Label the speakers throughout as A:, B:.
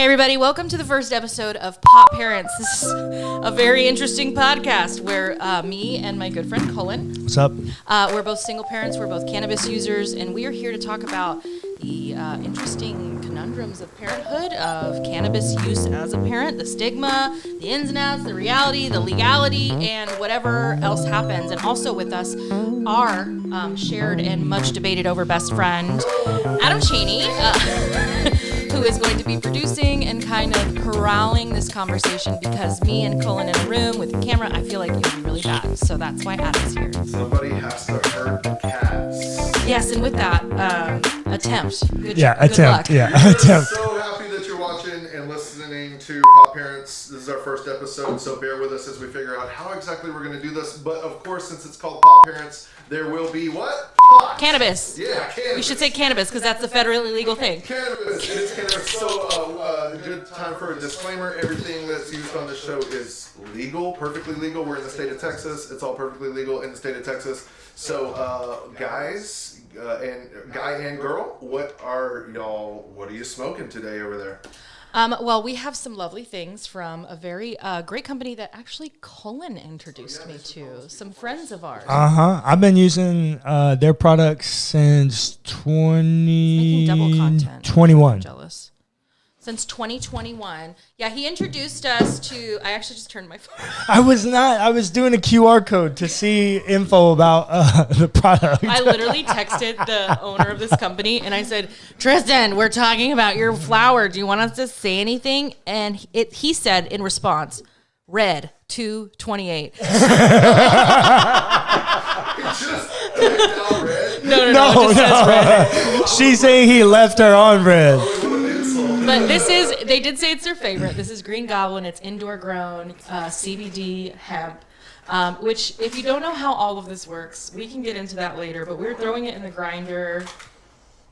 A: Hey everybody, welcome to the first episode of Pop Parents. This is a very interesting podcast where me and my good friend Cullen.
B: What's up?
A: We're both single parents, we're both cannabis users, and we are here to talk about the interesting conundrums of parenthood, of cannabis use as a parent, the stigma, the ins and outs, the reality, the legality, and whatever else happens. And also with us, our shared and much debated over best friend, Adam Cheney, who is going to be producing and kind of corralling this conversation because me and Cullen in a room with the camera, I feel like it would be really bad. So that's why Adam's here.
C: Somebody has to hurt the cats.
A: Yes, and with that, attempt. Good
B: Attempt.
A: luck.
B: Yeah,
C: I'm
B: attempt.
C: so happy that you're watching and listening to Pop Parents. This is our first episode, so bear with us as we figure out how exactly we're going to do this. But of course, since it's called Pop Parents, there will be what? Pot.
A: Cannabis.
C: Yeah, cannabis.
A: We should say cannabis because that's the federally legal thing.
C: Cannabis. It is cannabis. So, good time for a disclaimer. Everything that's used on this show is legal, perfectly legal. We're in the state of Texas. It's all perfectly legal in the state of Texas. So, guys, guy and girl, what are you smoking today over there?
A: Well, we have some lovely things from a very great company that actually Cullen introduced me to. Some friends of ours.
B: I've been using their products since
A: Making double content.
B: 2021.
A: I'm jealous. Since 2021. Yeah, he introduced us to, I actually just turned my phone.
B: I was doing a QR code to see info about the product.
A: I literally texted the owner of this company and I said, Tristan, we're talking about your flower. Do you want us to say anything? And he said in response, red 228. No, it just says red.
B: She's saying he left her on red.
A: But they did say it's their favorite. This is Green Goblin. It's indoor grown, CBD hemp, which if you don't know how all of this works, we can get into that later, but we're throwing it in the grinder.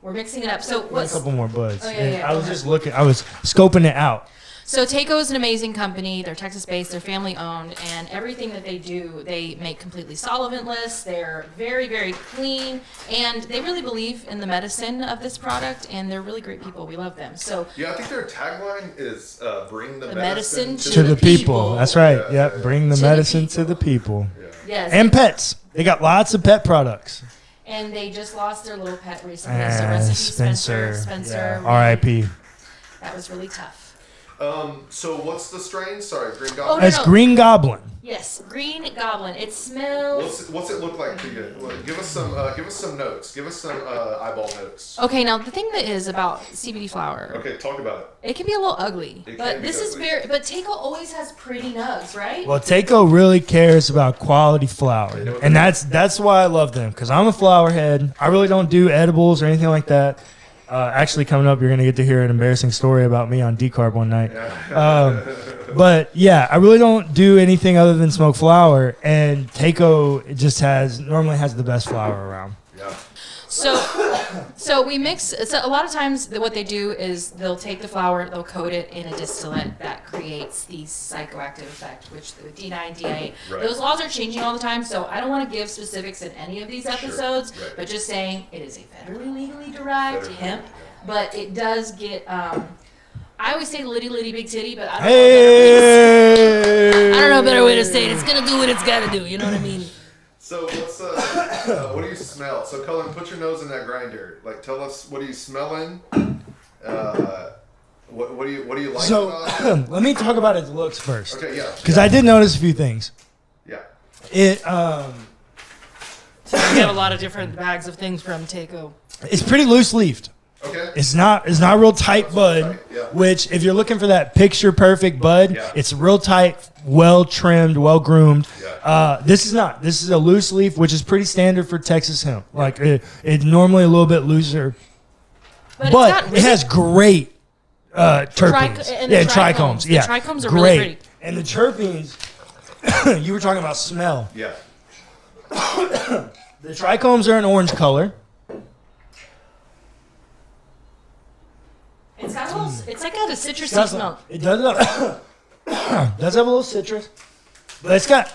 A: We're mixing it up. So
B: A couple more buds.
A: Oh, yeah,
B: I was just looking. I was scoping it out.
A: So Taco is an amazing company. They're Texas-based. They're family-owned, and everything that they do, they make completely solventless. They're very, very clean, and they really believe in the medicine of this product, and they're really great people. We love them. So
C: Yeah, I think their tagline is bring the
A: medicine
B: To the people. That's right.
C: Yeah.
B: Yep. Bring the
A: To the
B: medicine
A: people.
B: to the people.
A: yes.
B: And pets. They got lots of pet products.
A: And they just lost their little pet recently. So recipe Spencer.
B: Yeah.
A: Really,
B: R.I.P.
A: That was really tough.
C: So what's the strain? Sorry, Green
A: Oh,
C: Goblin.
A: no.
B: That's Green Goblin.
A: Yes, Green Goblin. It smells.
C: What's it look like to you? Give us some notes. Give us some eyeball notes.
A: Okay, now the thing that is about CBD flower,
C: Okay, talk about
A: it can be a little ugly,
C: It
A: but
C: can be
A: this is
C: ugly.
A: but Taco always has pretty nugs, right?
B: Well, Taco really cares about quality flower, and that's why I love them, because I'm a flower head. I really don't do edibles or anything like that. Actually, coming up, you're going to get to hear an embarrassing story about me on decarb one night. But yeah, I really don't do anything other than smoke flower, and Taco just normally has the best flower around.
C: Yeah.
A: So we mix. So a lot of times, what they do is they'll take the flower, they'll coat it in a distillate that creates the psychoactive effect, which the D9, D8.
C: Right.
A: Those laws are changing all the time, so I don't want to give specifics in any of these episodes,
C: right.
A: but just saying it is a federally legally derived hemp, but it does get. I always say litty big titty, but I don't know a better way to say it. It's gonna do what it's gotta do. You know what I mean?
C: So what's what do you smell? So Cullen, put your nose in that grinder. Like, tell us, what are you smelling? What do you like?
B: So
C: about it?
B: let me talk about its looks first,
C: Okay, yeah.
B: because I did notice a few things.
C: Yeah.
B: It
A: We have a lot of different bags of things from Taco.
B: it's pretty loose leafed.
C: Okay.
B: It's not real tight bud,
C: tight, yeah.
B: which if you're looking for that picture perfect bud,
C: Yeah.
B: it's real tight, well trimmed, well groomed.
C: Yeah.
B: This is not. This is a loose leaf, which is pretty standard for Texas hemp. Like it's normally a little bit looser, but it has great terpenes.
A: And the
B: trichomes.
A: The
B: Yeah,
A: trichomes are
B: great.
A: really pretty.
B: And the terpenes, you were talking about smell.
C: Yeah.
B: The trichomes are an orange color.
A: It's got a little, it's like got a citrusy smell.
B: It does have a little citrus, but it's got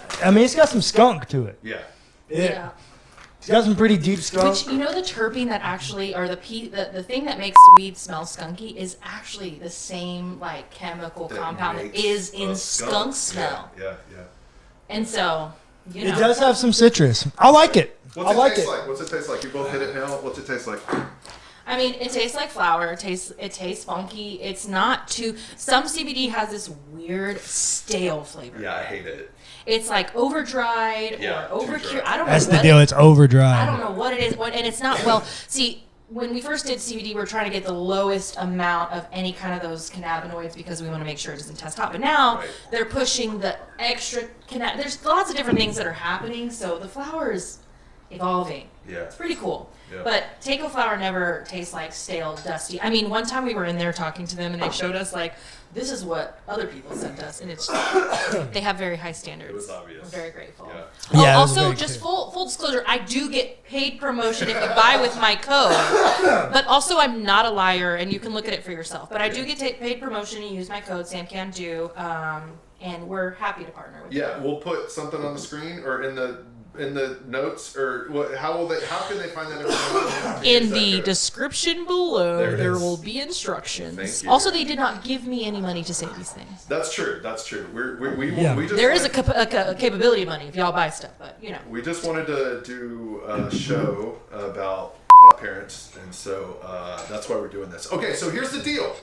B: some skunk to it.
C: Yeah.
A: Yeah.
B: It's got some pretty deep skunk.
A: Which, you know, the terpene that actually, or the thing that makes weed smell skunky is actually the same, like, chemical compound that is in skunk smell.
C: Yeah.
A: And so, you know.
B: It does have some citrus. I like it.
C: What's it taste like? What's it taste like? You both hit it now. What's it taste like?
A: I mean, it tastes like flour. It tastes funky. It's not too. Some CBD has this weird stale flavor.
C: Yeah, I hate it.
A: It's like over dried or over cured. I don't know.
B: That's the deal. It's over dried.
A: I don't know what it is, and it's not. Well, see, when we first did CBD, we were trying to get the lowest amount of any kind of those cannabinoids because we want to make sure it doesn't test hot. But now they're pushing the extra There's lots of different things that are happening, so the flower is evolving.
C: Yeah.
A: It's pretty cool.
C: Yeah.
A: But Takeo flower never tastes like stale, dusty. I mean, one time we were in there talking to them, and they showed us, like, this is what other people sent us, and it's they have very high standards.
C: It was obvious.
A: I'm very grateful.
C: Yeah.
A: Oh,
B: Yeah, it was
A: also,
B: very
A: just
B: clear.
A: full disclosure, I do get paid promotion if you buy with my code. But also, I'm not a liar, and you can look at it for yourself. But I do get paid promotion and use my code, SamCanDo, and we're happy to partner with you.
C: Yeah, we'll put something on the screen or in the notes, or what? How can they find that information?
A: In the description below,
C: There it
A: there
C: is.
A: will be instructions.
C: Thank you.
A: Also, they did not give me any money to say these things.
C: That's true. We
B: Yeah.
C: just
A: There is
C: wanted-
A: a capability of money if y'all buy stuff, but you know.
C: We just wanted to do a show about pot parents, and so that's why we're doing this. Okay, so here's the deal.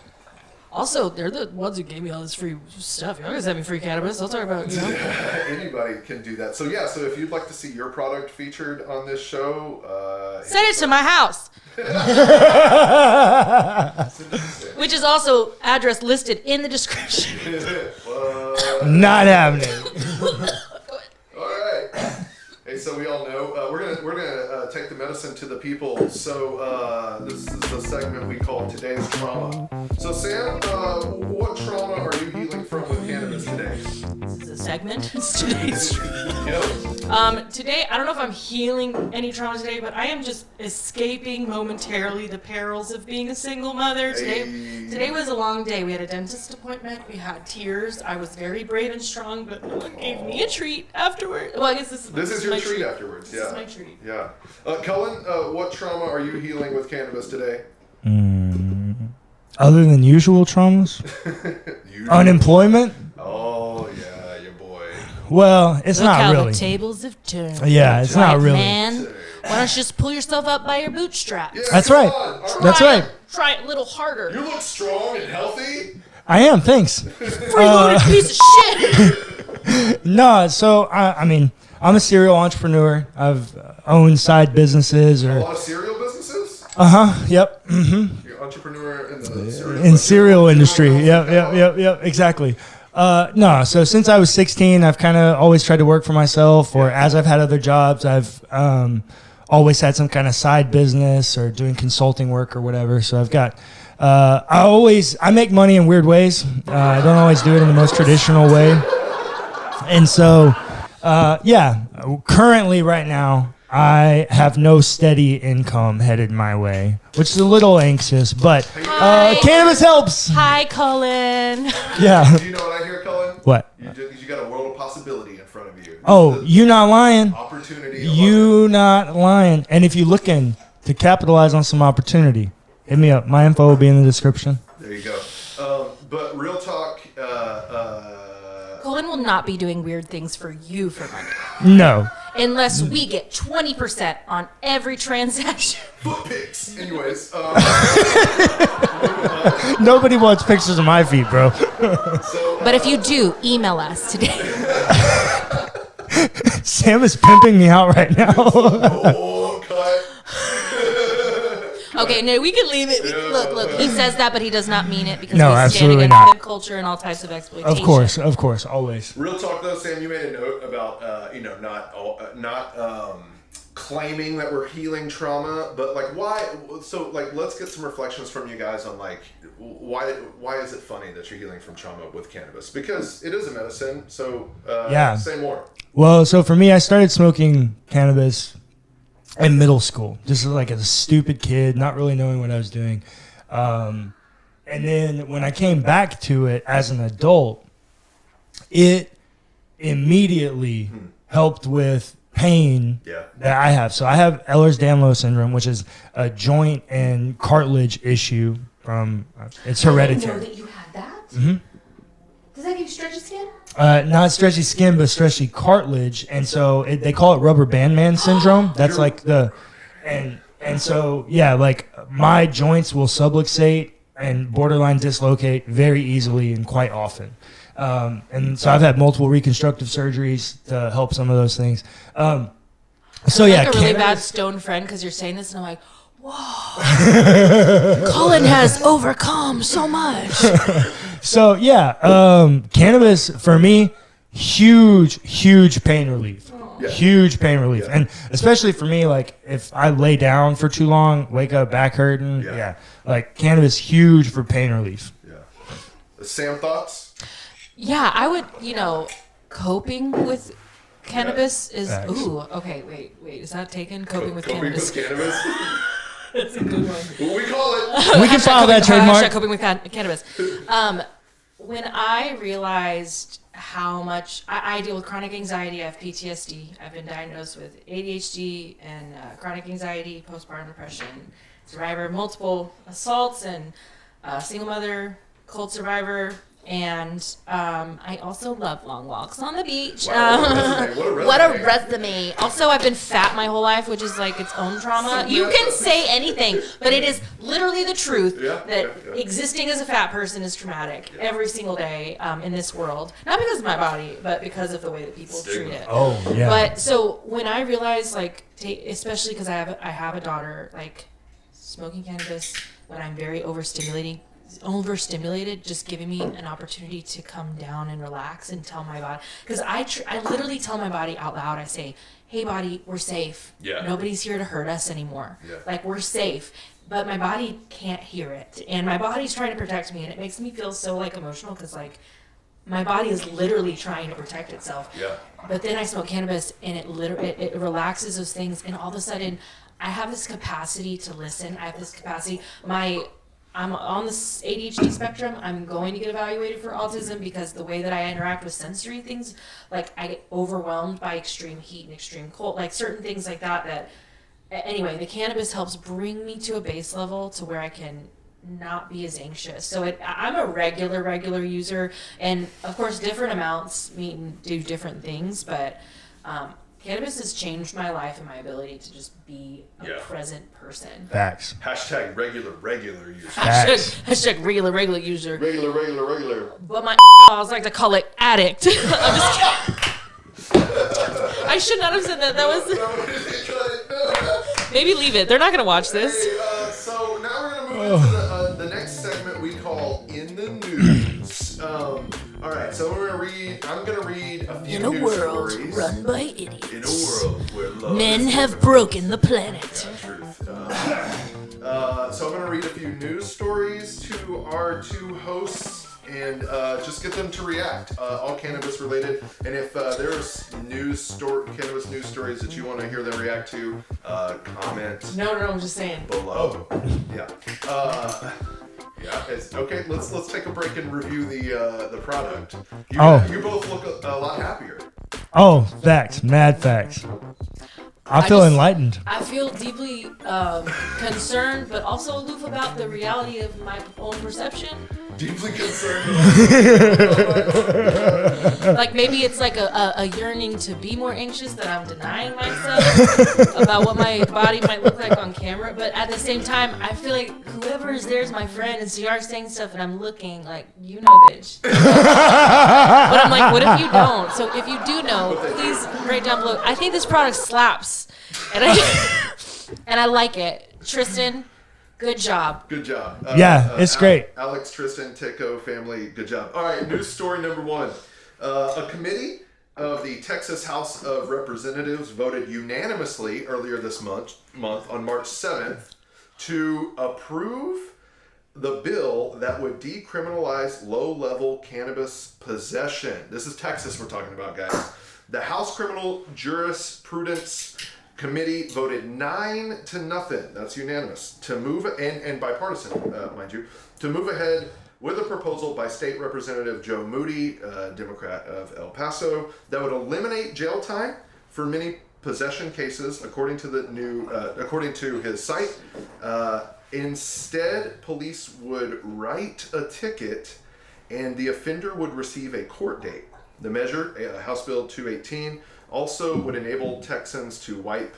A: Also, they're the ones who gave me all this free stuff. Y'all guys have me free cannabis. I'll talk about, you know.
C: Anybody can do that. So yeah, so if you'd like to see your product featured on this show,
A: Send it to my house, which is also address listed in the description.
B: Not happening.
C: All right. Hey, so we all know we're gonna take the medicine to the people. So this is the segment we call Today's Trauma. So Sam, what trauma are you healing from with cannabis today?
A: This is a segment. It's today's.
C: Yep.
A: Today, I don't know if I'm healing any trauma today, but I am just escaping momentarily the perils of being a single mother. Today was a long day. We had a dentist appointment. We had tears. I was very brave and strong, but no one gave me a treat afterward. Well, I guess this
C: This is your treat afterwards.
A: This is my treat.
C: Yeah. Cullen, what trauma are you healing with cannabis today?
B: Other than usual traumas? Unemployment?
C: Oh yeah, your boy.
B: Well, it's
A: Look
B: not
A: how
B: really.
A: the tables have turned.
B: Yeah, it's not
A: Right,
B: really.
A: Man, why don't you just pull yourself up by your bootstraps?
C: Yeah,
B: That's
C: come
B: right.
C: on. All
B: That's right.
A: Try it a little harder.
C: You look strong and healthy.
B: I am, thanks.
A: Freeloaded piece of shit.
B: No, so I mean, I'm a serial entrepreneur. I've owned side businesses
C: A
B: or
C: lot of cereal businesses.
B: yep,
C: You're an entrepreneur in the
B: cereal industry. Yep, exactly. No, so since I was 16, I've kind of always tried to work for myself, or as I've had other jobs, I've always had some kind of side business or doing consulting work or whatever. So I've got, I make money in weird ways. I don't always do it in the most traditional way. And so, currently right now, I have no steady income headed my way, which is a little anxious, but
A: Hi.
B: cannabis helps.
A: Hi, Cullen.
B: Yeah.
C: Do you know what I hear, Cullen?
B: What?
C: You got a world of possibility in front of you.
B: Oh, you not lying.
C: Opportunity.
B: You not lying. And if you're looking to capitalize on some opportunity, hit me up. My info will be in the description.
C: There you go. But real talk.
A: Cullen will not be doing weird things for you for money.
B: No.
A: Unless we get 20% on every transaction.
C: Foot pics. Anyways.
B: Nobody wants pictures of my feet, bro.
A: But if you do, email us today.
B: Sam is pimping me out right now.
C: Oh, cut.
A: Okay, no, we can leave it. Look, he saes that, but he does not mean it because
B: No,
A: we stand
B: absolutely
A: against
B: not.
A: pimp culture and all types of exploitation.
B: Of course, always.
C: Real talk though, Sam. You made a note about not claiming that we're healing trauma, but like why? So like, let's get some reflections from you guys on like why is it funny that you're healing from trauma with cannabis? Because it is a medicine. So say more.
B: Well, so for me, I started smoking cannabis in middle school, just like as a stupid kid, not really knowing what I was doing. And then when I came back to it as an adult, it immediately helped with pain that I have. So I have Ehlers-Danlos syndrome, which is a joint and cartilage issue from it's hereditary.
A: I didn't know that you had that.
B: Mm-hmm.
A: Does that give you stretchy skin?
B: Not stretchy skin, but stretchy cartilage, and so they call it rubber band man syndrome. That's like and so yeah, like my joints will subluxate and borderline dislocate very easily and quite often. And so I've had multiple reconstructive surgeries to help some of those things. So yeah,
A: like a really bad stone friend because you're saying this and I'm like, whoa, Cullen has overcome so much.
B: So yeah, cannabis for me, huge pain relief. Yeah. Huge pain relief. Yeah. And especially for me, like if I lay down for too long, wake up back hurting, like cannabis huge for pain relief.
C: Yeah. Sam, thoughts?
A: Yeah, I would, coping with cannabis is
B: Facts.
A: Wait, is that taken? Coping with cannabis.
C: Coping with cannabis?
A: That's a good one.
C: We call it.
B: We can file that trademark.
A: Coping with cannabis. When I realized how much I deal with chronic anxiety, I have PTSD. I've been diagnosed with ADHD and chronic anxiety, postpartum depression, survivor of multiple assaults, and single mother, cult survivor. And I also love long walks on the beach.
C: Wow,
A: what a resume. Also, I've been fat my whole life, which is like its own trauma. You can say anything, but it is literally the truth that existing as a fat person is traumatic every single day in this world. Not because of my body, but because of the way that people treat it.
B: Oh, yeah.
A: But so when I realized, like, especially because I have a daughter, like, smoking cannabis when I'm very overstimulated, just giving me an opportunity to come down and relax and tell my body, because I literally tell my body out loud, I say, hey body, we're safe. Nobody's here to hurt us anymore. Like, we're safe. But my body can't hear it, and my body's trying to protect me, and it makes me feel so like emotional because like my body is literally trying to protect itself. But then I smoke cannabis and it relaxes those things, and all of a sudden I have this capacity to listen. I have this capacity. I'm on the ADHD spectrum. I'm going to get evaluated for autism because the way that I interact with sensory things, like I get overwhelmed by extreme heat and extreme cold, like certain things like that. Anyway, the cannabis helps bring me to a base level to where I can not be as anxious. So I'm a regular user, and of course different amounts do different things, but cannabis has changed my life and my ability to just be a present person.
B: Facts.
C: Hashtag regular user.
A: Hashtag regular user.
C: Regular.
A: But my laws like to call it addict. I'm just kidding. I should not have said that. That was... Maybe leave it. They're not going to watch this.
C: Hey, so now we're going to move into the next segment we call In the News. All right, so I'm going to read a few news stories.
A: In a world run by idiots.
C: In a world where love
A: men have broken the planet.
C: Truth. So I'm going to read a few news stories to our two hosts and just get them to react, all cannabis related. And if there's cannabis news stories that you want to hear them react to, comment.
A: No, I'm just saying.
C: Below. Yeah. Okay. Let's take a break and review the product. You both look a lot happier.
B: Oh, facts, mad facts. I feel enlightened.
A: I feel deeply concerned, but also aloof about the reality of my own perception.
C: Deeply concerned.
A: Like maybe it's like a yearning to be more anxious that I'm denying myself about what my body might look like on camera. But at the same time, I feel like whoever is there is my friend, and so you are saying stuff, and I'm looking like, bitch. But I'm like, what if you don't? So if you do know, please write down below. I think this product slaps, and I like it. Tristan, good job.
C: Good job.
B: It's great.
C: Alex, Tristan, Tico family, good job. All right, news story number one. A committee of the Texas House of Representatives voted unanimously earlier this month on March 7th to approve the bill that would decriminalize low-level cannabis possession. This is Texas we're talking about, guys. The House Criminal Jurisprudence Committee voted 9-0. That's unanimous to move and bipartisan, mind you, to move ahead with a proposal by State Representative Joe Moody, Democrat of El Paso, that would eliminate jail time for many possession cases, according to his site. Instead, police would write a ticket, and the offender would receive a court date. The measure, House Bill 218, also would enable Texas to wipe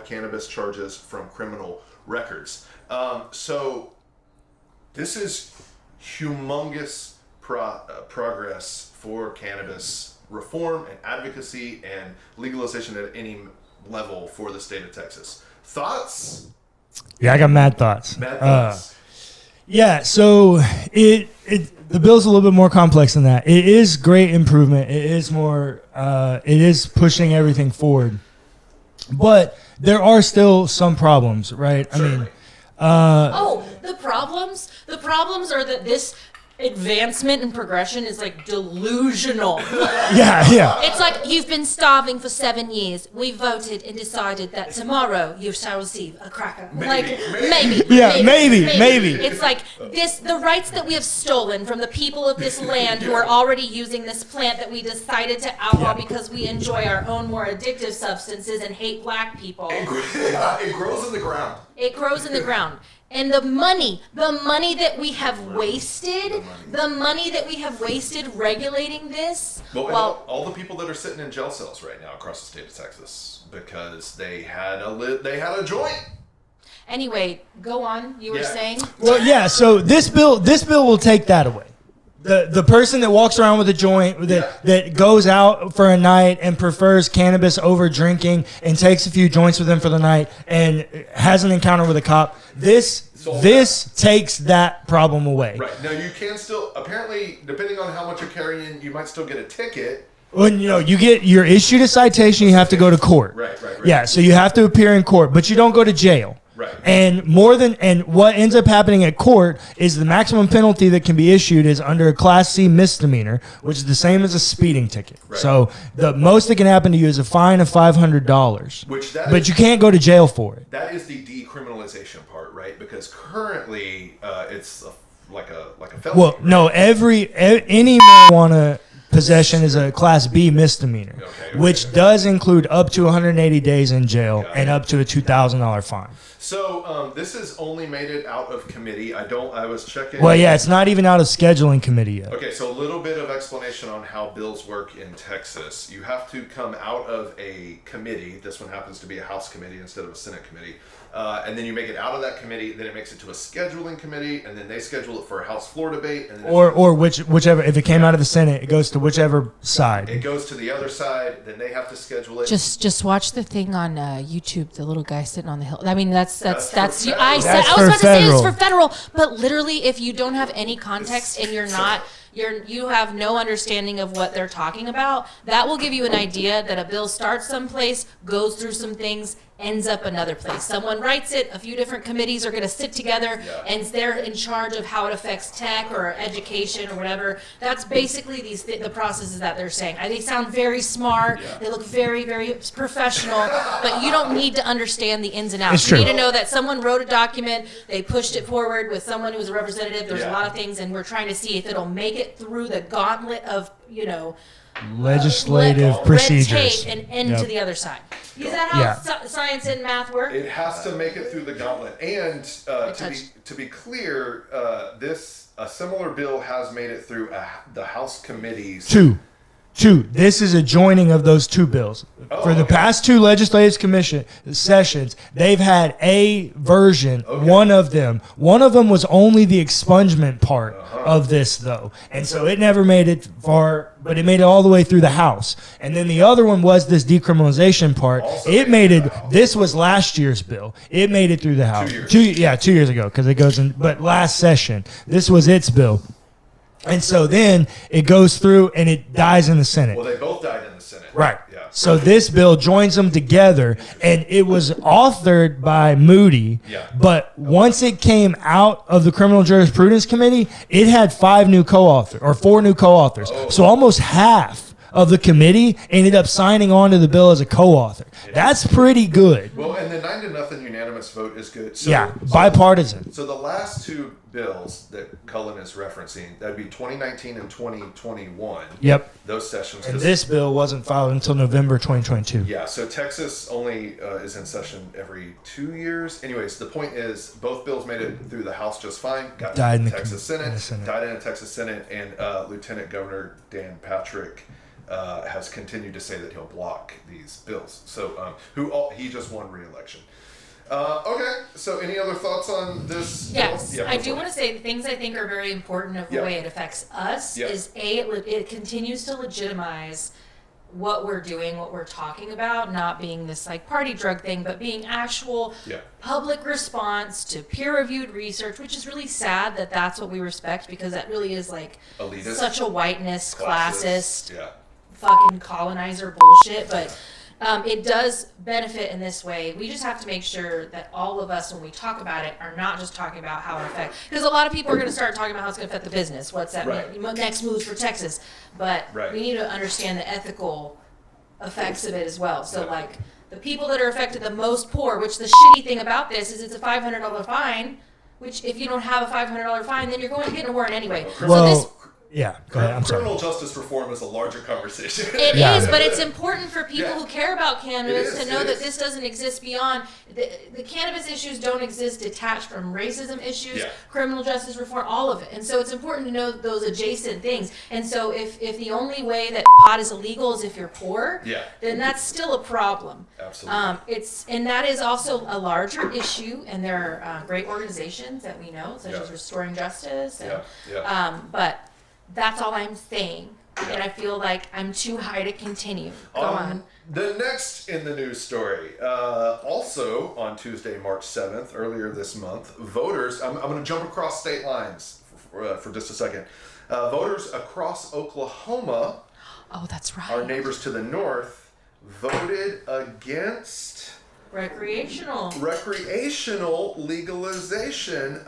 C: cannabis charges from criminal records. So this is humongous progress for cannabis reform and advocacy and legalization at any level for the state of Texas. Thoughts?
B: Yeah, I got mad thoughts.
C: Mad thoughts.
B: Yeah, so the bill's a little bit more complex than that. It is great improvement. It is more. It is pushing everything forward, but there are still some problems, right?
C: Certainly.
B: I mean,
A: The problems? The problems are that this advancement and progression is like delusional.
B: yeah.
A: It's like you've been starving for 7 years. We voted and decided that tomorrow you shall receive a cracker. Maybe.
B: Yeah, maybe.
A: It's like the rights that we have stolen from the people of this land who are already using this plant that we decided to outlaw because we enjoy our own more addictive substances and hate black people.
C: It grows in the ground.
A: It grows in the ground. And the money that we have wasted, regulating this.
C: Well, all the people that are sitting in jail cells right now across the state of Texas because they had a joint.
A: Anyway, go on. You were saying?
B: Well, yeah. So this bill will take that away. The person that walks around with a joint that goes out for a night and prefers cannabis over drinking and takes a few joints with them for the night and has an encounter with a cop, this takes that problem away.
C: Right. Now you can still, apparently, depending on how much you're carrying, you might still get a ticket.
B: When you're issued a citation, you have to go to court.
C: Right.
B: Yeah, so you have to appear in court, but you don't go to jail.
C: Right.
B: And what ends up happening at court is the maximum penalty that can be issued is under a Class C misdemeanor, which is the same as a speeding ticket.
C: Right.
B: So the most that can happen to you is a fine of $500. But you can't go to jail for it.
C: That is the decriminalization part, right? Because currently it's like a felony.
B: Well, no, any marijuana possession is a Class B misdemeanor, which does include up to 180 days in jail and up to a $2,000 fine.
C: So this has only made it out of committee. I was checking.
B: Well, yeah, it's not even out of scheduling committee yet.
C: Okay, so a little bit of explanation on how bills work in Texas. You have to come out of a committee. This one happens to be a House committee instead of a Senate committee. And then you make it out of that committee, then it makes it to a scheduling committee, and then they schedule it for a House floor debate. And then
B: whichever, if it came out of the Senate, it goes to whichever side.
C: It goes to the other side, then they have to schedule it.
A: Just watch the thing on YouTube, the little guy sitting on the hill. I mean, I was about to say it's for federal, but literally, if you don't have any context and you have no understanding of what they're talking about, that will give you an idea that a bill starts someplace, goes through some things, ends up another place. Someone writes it, a few different committees are going to sit together, and they're in charge of how it affects tech or education or whatever. That's basically the processes that they're saying. They sound very smart. They look very, very professional, but you don't need to understand the ins and outs.
B: It's
A: you
B: true.
A: need to know that someone wrote a document, they pushed it forward with someone who was a representative. There's a lot of things, and we're trying to see if it'll make it through the gauntlet of,
B: legislative procedures
A: red tape and end to the other side. Is that how science and math work?
C: It has to make it through the gauntlet. And to be clear, a similar bill has made it through the House committees.
B: Two. This is a joining of those two bills. For the past two legislative commission sessions, they've had a version, one of them. One of them was only the expungement part of this, though. And so it never made it far, but it made it all the way through the House. And then the other one was this decriminalization part. This was last year's bill. It made it through the House. 2 years ago, because it goes in, but last session, this was its bill. And so then it goes through and it dies in the Senate.
C: Well, they both died in the Senate.
B: Right.
C: Yeah.
B: So this bill joins them together, and it was authored by Moody.
C: Yeah.
B: But once it came out of the Criminal Jurisprudence Committee, it had 4 new co-authors. So almost half of the committee ended up signing on to the bill as a co-author. Yeah. That's pretty good.
C: Well, and the 9-0 unanimous unanimous vote is good. So,
B: Yeah, bipartisan.
C: So the last two bills that Cullen is referencing, that'd be 2019 and 2021.
B: Yep.
C: Those sessions.
B: And this bill wasn't filed until November 2022.
C: Yeah, so Texas only is in session every 2 years. Anyways, the point is both bills made it through the House just fine. Got
B: Died in the
C: Texas Senate.
B: Senate.
C: Died in the Texas Senate, and Lieutenant Governor Dan Patrick has continued to say that he'll block these bills. So he just won re-election. Okay, so any other thoughts on this?
A: Yes,
C: Yeah,
A: I do want to say the things I think are very important of the way it affects us is it continues to legitimize what we're doing, what we're talking about, not being this like party drug thing, but being actual public response to peer-reviewed research, which is really sad that that's what we respect, because that really is like
C: elitist,
A: such a whiteness, classist,
C: yeah,
A: fucking colonizer bullshit, but it does benefit in this way. We just have to make sure that all of us, when we talk about it, are not just talking about how it affects. Because a lot of people are going to start talking about how it's going to affect the business. What's that mean? Next moves for Texas. But we need to understand the ethical effects of it as well. So, like, the people that are affected the most poor, which the shitty thing about this is it's a $500 fine, which if you don't have a $500 fine, then you're going to get in a warrant anyway.
B: Well,
A: so this...
B: Yeah, go ahead. I'm sorry.
C: Criminal justice reform is a larger conversation.
A: It is, but it's important for people who care about cannabis to know that this doesn't exist beyond the cannabis issues don't exist detached from racism issues, criminal justice reform, all of it. And so it's important to know those adjacent things. And so if the only way that pot is illegal is if you're poor, then that's still a problem.
C: Absolutely.
A: And that is also a larger issue, and there are great organizations that we know, such as Restoring Justice. And, but that's all I'm saying. And I feel like I'm too high to continue. Go on.
C: The next in the news story, also on Tuesday, March 7th, earlier this month, voters, I'm going to jump across state lines for just a second. Voters across Oklahoma,
A: that's right,
C: our neighbors to the north, voted against recreational legalization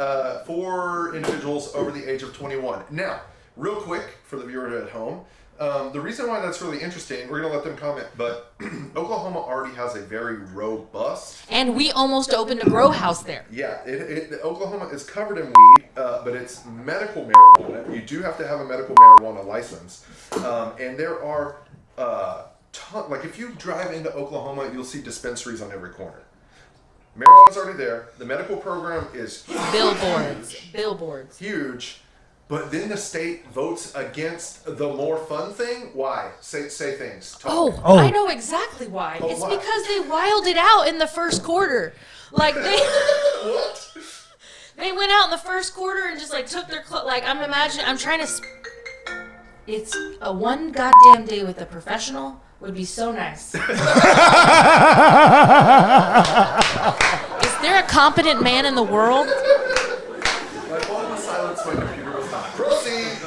C: for individuals over the age of 21. Now, real quick, for the viewer at home, the reason why that's really interesting, we're going to let them comment, but Oklahoma already has a very robust...
A: And we almost opened a grow house there.
C: Yeah, Oklahoma is covered in weed, but it's medical marijuana. You do have to have a medical marijuana license. And there are like if you drive into Oklahoma, you'll see dispensaries on every corner. Marijuana's already there. The medical program is
A: Billboards.
C: Huge. But then the state votes against the more fun thing. Why? Say things. Talk.
A: I know exactly why. It's
C: why?
A: because they wiled it out in the first quarter. Like they
C: What?
A: They went out in the first quarter and just like took their I'm trying to it's a one goddamn day with a professional would be so nice. Is there a competent man in the world?
C: My phone was silenced, my computer was not. Proceed.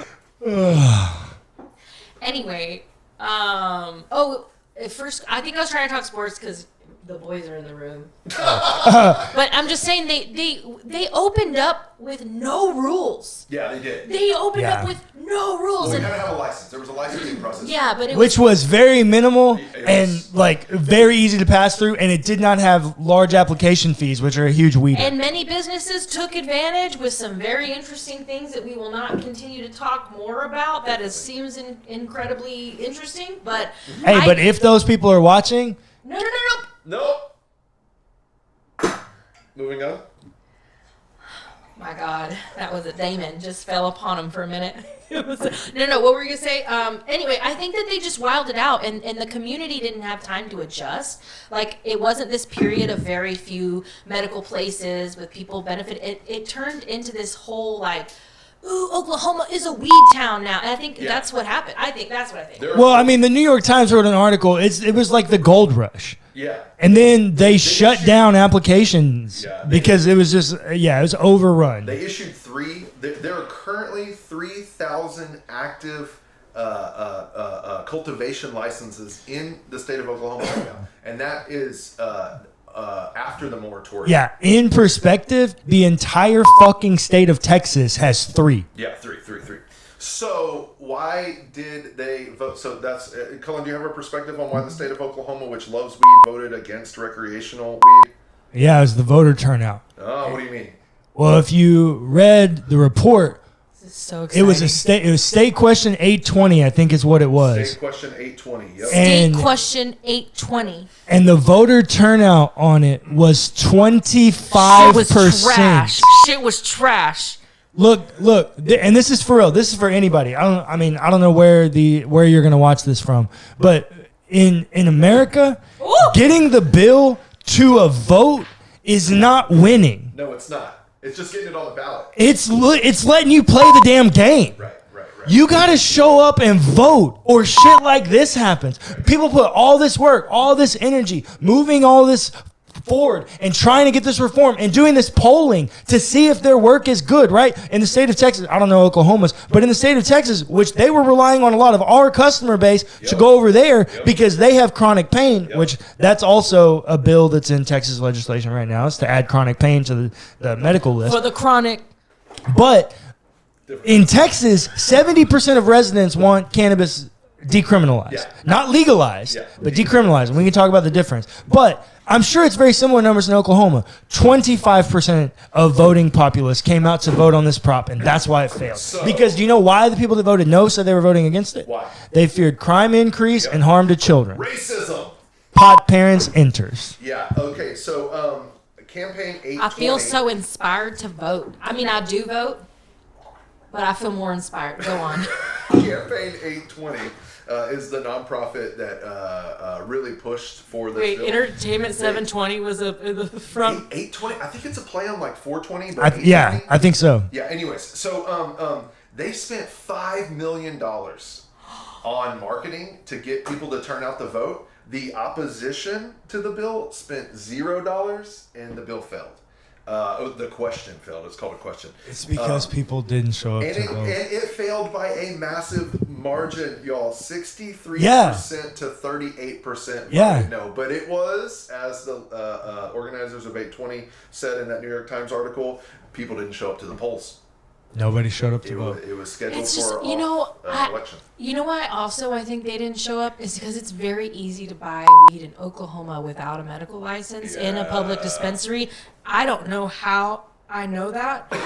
A: Anyway, at first I think I was trying to talk sports because the boys are in the room. But I'm just saying they opened up with no rules.
C: Yeah, they did.
A: They opened up with no rules.
C: Well, we had to have a license. There was a licensing process.
A: Yeah, but
B: which was very minimal and like very easy to pass through, and it did not have large application fees, which are a huge weed.
A: And many businesses took advantage with some very interesting things that we will not continue to talk more about. That seems incredibly interesting. But
B: but if those people are watching,
C: Nope. Moving on.
A: My God, that was a Damon. Just fell upon him for a minute. No, what were you going to say? Anyway, I think that they just wiled it out, and the community didn't have time to adjust. Like, it wasn't this period of very few medical places with people benefit. It turned into this whole, like, ooh, Oklahoma is a weed town now. And I think that's what happened. That's what I think.
B: Well, I mean, the New York Times wrote an article. It was like the gold rush.
C: Yeah.
B: And then they shut down applications because it was just, it was overrun.
C: They issued there are currently 3,000 active cultivation licenses in the state of Oklahoma right now. And that is after the moratorium.
B: Yeah, in perspective, the entire fucking state of Texas has 3.
C: Yeah, three. So why did they vote? So that's Cullen. Do you have a perspective on why the state of Oklahoma, which loves weed, voted against recreational weed?
B: Yeah, it was the voter turnout.
C: Oh, what do you mean?
B: Well, if you read the report,
A: This is so exciting.
B: it was state question 820, I think is what it was.
C: State question 820. Yep.
A: State question 820.
B: And the voter turnout on it was 25%.
A: Shit was trash. Shit was trash.
B: Look, and this is for real. This is for anybody. I don't know where you're gonna watch this from, but in America,
A: Ooh.
B: getting the bill to a vote is not winning.
C: No, it's not. It's just getting it on the ballot.
B: It's letting you play the damn game.
C: Right.
B: You got to show up and vote or shit like this happens. People put all this work, all this energy, moving all this forward and trying to get this reform and doing this polling to see if their work is good, right? In the state of Texas, I don't know Oklahoma's, but in the state of Texas, which they were relying on a lot of our customer base to go over there because they have chronic pain, which that's also a bill that's in Texas legislation right now, is to add chronic pain to the medical list.
A: For the chronic.
B: But in Texas, 70% of residents want cannabis decriminalized.
C: Yeah.
B: Not legalized, but decriminalized. And we can talk about the difference. But I'm sure it's very similar numbers in Oklahoma. 25% of voting populace came out to vote on this prop, and that's why it failed. Because do you know why the people that voted no said they were voting against it?
C: Why?
B: They feared crime increase and harm to children.
C: Racism.
B: Pot parents enters.
C: Yeah. Okay. So, campaign 820.
A: I feel so inspired to vote. I mean, I do vote, but I feel more inspired. Go on.
C: Campaign 820 is the nonprofit that really pushed for this.
A: Wait,
C: bill.
A: Entertainment 720 was from
C: 820. I think it's a play on like 420. But
B: Yeah, I think so.
C: Yeah. Anyways, so they spent $5 million on marketing to get people to turn out to vote. The opposition to the bill spent $0, and the bill failed. The question failed. It's called a question.
B: It's because people didn't show up
C: And
B: to vote.
C: and it failed by a massive margin, y'all. 63% to 38% voted no. But it was, as the organizers of 820 said in that New York Times article, people didn't show up to the polls.
B: Nobody showed up to vote.
C: It was scheduled
A: It's just,
C: for election.
A: You know why also I think they didn't show up is because it's very easy to buy weed in Oklahoma without a medical license in a public dispensary. I don't know how I know that. But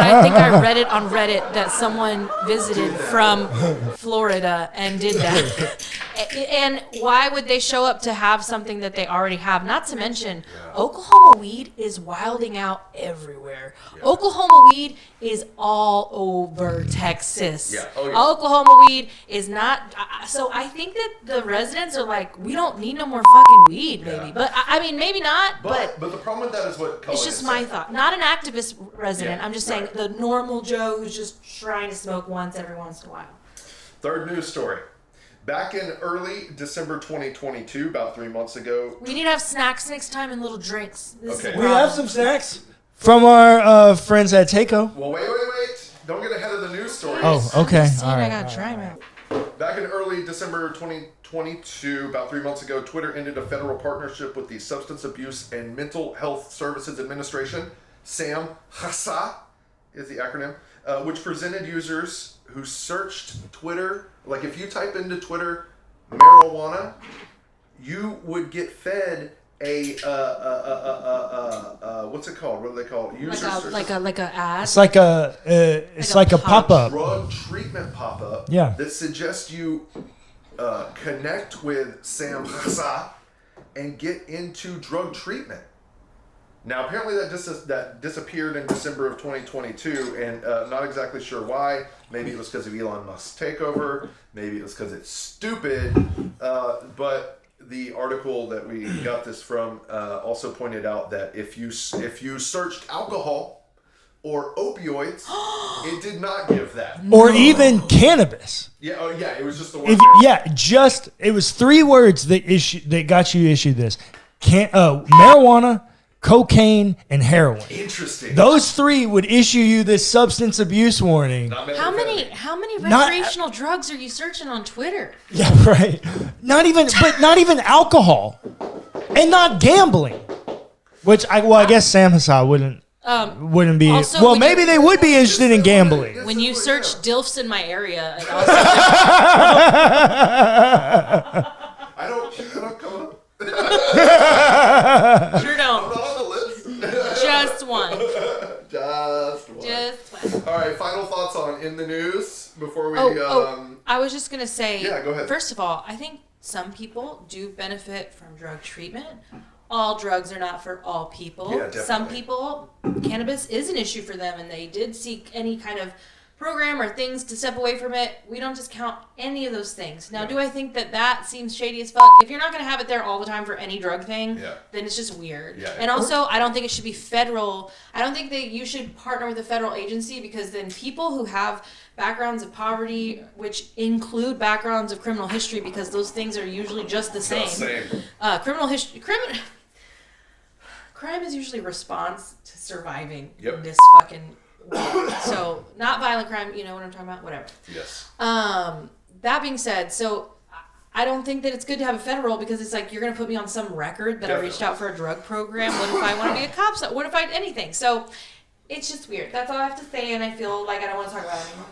A: I think I read it on Reddit that someone visited from Florida and did that. And why would they show up to have something that they already have? Not to mention, Oklahoma weed is wilding out everywhere. Oklahoma weed is all over Texas. Oklahoma weed is not. So I think that the residents are like, we don't need no more fucking weed, maybe. But I mean, maybe not. But
C: the problem with that is what Cullen
A: it's just
C: is
A: my
C: saying.
A: thought. Not an activist resident. I'm just saying the normal Joe who's just trying to smoke every once in a while.
C: Third news story. Back in early December 2022, about 3 months ago.
A: We need to have snacks next time and little drinks. This is the
B: We
A: problem.
B: have some snacks from our friends at Takeo.
C: Well, wait. Don't get ahead of the news stories.
B: Oh, okay.
A: Understand,
B: All
A: I
B: right.
A: gotta try them.
C: Back in early December 2022, about 3 months ago, Twitter ended a federal partnership with the Substance Abuse and Mental Health Services Administration, SAM is the acronym, which presented users who searched Twitter, like if you type into Twitter marijuana, you would get fed a what's it called? What do they call it?
A: Like a ad.
B: It's like a pop up.
C: Drug treatment pop up.
B: Yeah.
C: That suggests you connect with Sam and get into drug treatment. Now, apparently that disappeared in December of 2022, and not exactly sure why. Maybe it was because of Elon Musk's takeover. Maybe it was because it's stupid. But the article that we got this from also pointed out that if you searched alcohol or opioids, it did not give that.
B: Or even cannabis.
C: Yeah. Oh, yeah. It was just the word.
B: It was 3 words that got you issued this: marijuana, cocaine, and heroin.
C: Interesting.
B: Those 3 would issue you this substance abuse warning.
A: How many recreational drugs are you searching on Twitter?
B: Yeah, right. Not even alcohol, and not gambling. Which I guess Sam Hassad wouldn't be.
A: Also,
B: Well, maybe they would be interested in gambling.
A: When you search DILFs in my area, it also
C: I don't come up. All right, final thoughts on In the News before we...
A: I was just going to say,
C: yeah, go ahead.
A: First of all, I think some people do benefit from drug treatment. All drugs are not for all people.
C: Yeah, definitely.
A: Some people, cannabis is an issue for them, and they did seek any kind of program or things to step away from it. We don't discount any of those things. Now, do I think that seems shady as fuck? If you're not going to have it there all the time for any drug thing, then it's just weird.
C: Yeah.
A: And also, I don't think it should be federal. I don't think that you should partner with a federal agency, because then people who have backgrounds of poverty, which include backgrounds of criminal history, because those things are usually just the same. Crime is usually a response to surviving in this fucking world. So, not violent crime, you know what I'm talking about? Whatever.
C: Yes.
A: That being said, so I don't think that it's good to have a federal, because it's like you're going to put me on some record that I reached out for a drug program. What if I want to be a cop? So what if I anything? So it's just weird. That's all I have to say, and I feel like I don't want to talk about it anymore.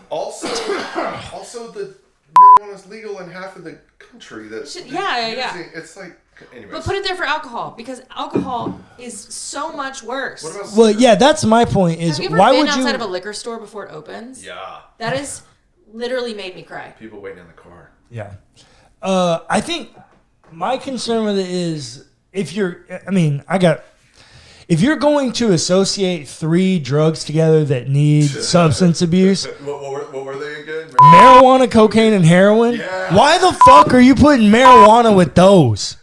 C: Also, the marijuana is legal in half of the country.
A: Yeah.
C: It's like... Anyways.
A: But put it there for alcohol, because alcohol is so much worse.
C: What about
B: Well, yeah, that's my point. Is
A: have you ever
B: why
A: been
B: would
A: outside
B: you?
A: of a liquor store before it opens?
C: Yeah.
A: That has literally made me cry.
C: People waiting in the car.
B: Yeah. I think my concern with it is if you're going to associate 3 drugs together that need substance abuse,
C: What were they again?
B: marijuana, cocaine, and heroin, why the fuck are you putting marijuana with those?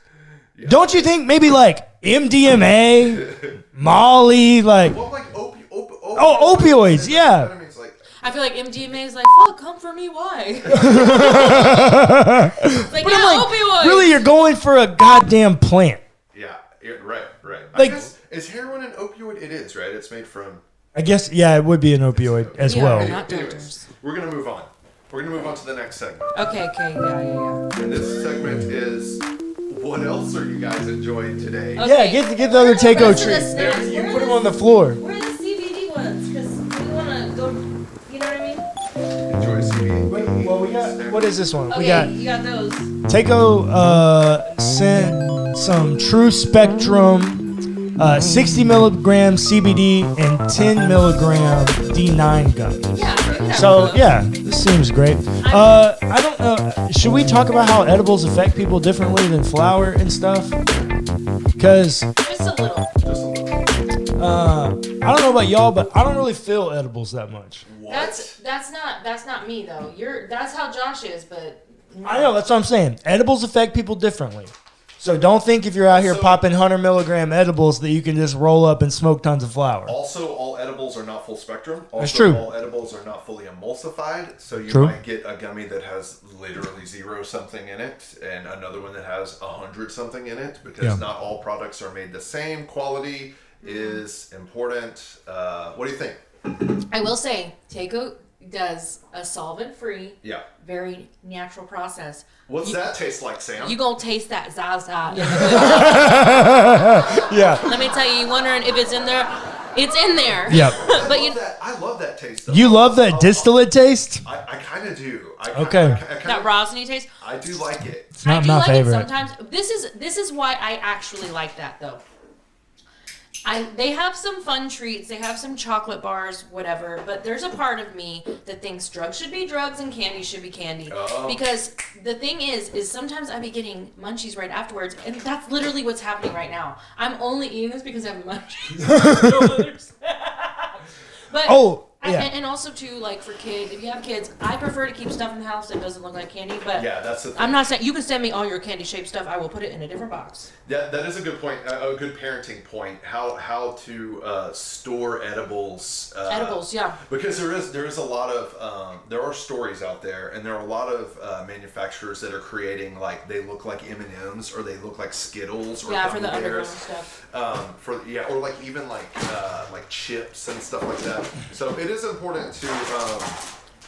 B: Yeah. Don't you think maybe like MDMA, Molly, like...
C: Well, like
B: opioids, yeah.
A: I feel like MDMA is like, fuck, come for me, why? Like, opioids.
B: Really, you're going for a goddamn plant.
C: Yeah, right.
B: Like,
C: I guess, is heroin an opioid? It is, right? It's made from...
B: I guess, yeah, it would be an opioid as well.
A: Not
C: Anyways, we're going to move on. We're going to move on to the next segment.
A: Okay, yeah.
C: And this segment is... What else are you guys enjoying today?
A: Okay.
B: Yeah, get the other takeout
A: rest of the
B: treats.
A: snacks?
B: You
A: Where
B: put them
A: is-
B: on the floor.
A: Where are the CBD ones? Because we want to go, you know what I mean?
C: Enjoy CBD.
B: Well, we got, what is this one?
A: Okay,
B: We got
A: you got those.
B: Takeo sent some True Spectrum 60 milligram CBD and 10 milligram D9 gummies.
A: Yeah, we can have
B: So
A: those.
B: yeah, this seems great. I don't know. Should we talk about how edibles affect people differently than flour and stuff? Because
A: Just a little.
B: I don't know about y'all, but I don't really feel edibles that much.
C: What?
A: That's not me though. That's how Josh is, but
B: I know, that's what I'm saying. Edibles affect people differently. So don't think if you're out here popping 100 milligram edibles that you can just roll up and smoke tons of flour.
C: Also, all edibles are not full spectrum. Also,
B: That's true.
C: all edibles are not fully emulsified. So you
B: True.
C: might get a gummy that has literally 0 something in it and another one that has 100 something in it, because not all products are made the same. Quality is important. What do you think?
A: I will say, Takeo does a solvent-free, very natural process.
C: What's that taste like, Sam?
A: You gonna taste that Zaza.
B: Yeah.
A: Let me tell you, wondering if it's in there. It's in there.
B: Yep.
A: But
C: I love that taste. Though.
B: You love that distillate taste?
C: I kind of do.
B: Okay.
A: that rosiny taste.
C: I do like it.
B: It's not
A: I do
B: my
A: like
B: favorite.
A: it sometimes. This is why I actually like that though. They have some fun treats. They have some chocolate bars, whatever. But there's a part of me that thinks drugs should be drugs and candy should be candy. Oh. Because the thing is sometimes I be getting munchies right afterwards, and that's literally what's happening right now. I'm only eating this because I have munchies. But and also too, like for kids, if you have kids, I prefer to keep stuff in the house that doesn't look like candy. But
C: yeah, that's the thing.
A: I'm not saying you can send me all your candy shaped stuff. I will put it in a different box.
C: That is a good point, a good parenting point. How to store edibles.
A: Edibles, yeah.
C: Because there is a lot of there are stories out there, and there are a lot of manufacturers that are creating like they look like M&Ms or they look like Skittles or
A: for the underground stuff.
C: Or like even like chips and stuff like that. So it is important to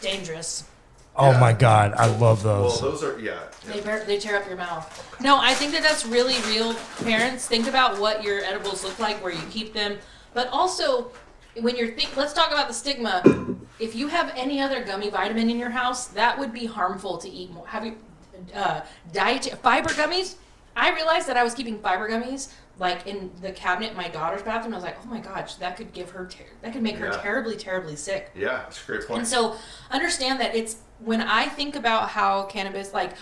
A: dangerous.
B: Oh my God, I love those.
C: Well, those are
A: They tear up your mouth. No, I think that's really real. Parents, think about what your edibles look like, where you keep them, but also when let's talk about the stigma. If you have any other gummy vitamin in your house, that would be harmful to eat more. Have you fiber gummies? I realized that I was keeping fiber gummies like in the cabinet in my daughter's bathroom. I was like, oh my gosh, that could give her that could make her terribly, terribly sick.
C: Yeah, that's a great point.
A: And so understand that it's when I think about how cannabis, like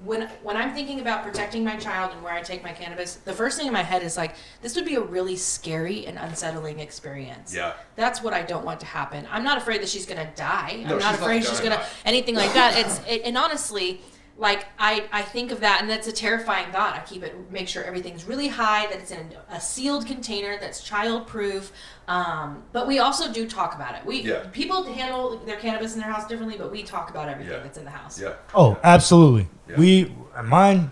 A: when I'm thinking about protecting my child and where I take my cannabis, the first thing in my head is like, this would be a really scary and unsettling experience.
C: Yeah.
A: That's what I don't want to happen. I'm not afraid that she's going to die.
C: No,
A: I'm not afraid she's going to, anything like that. And honestly, like I think of that, and that's a terrifying thought. I make sure everything's really high, that it's in a sealed container, that's child-proof. But we also do talk about it. People handle their cannabis in their house differently, but we talk about everything that's in the house.
C: Yeah.
B: Oh, absolutely. Yeah.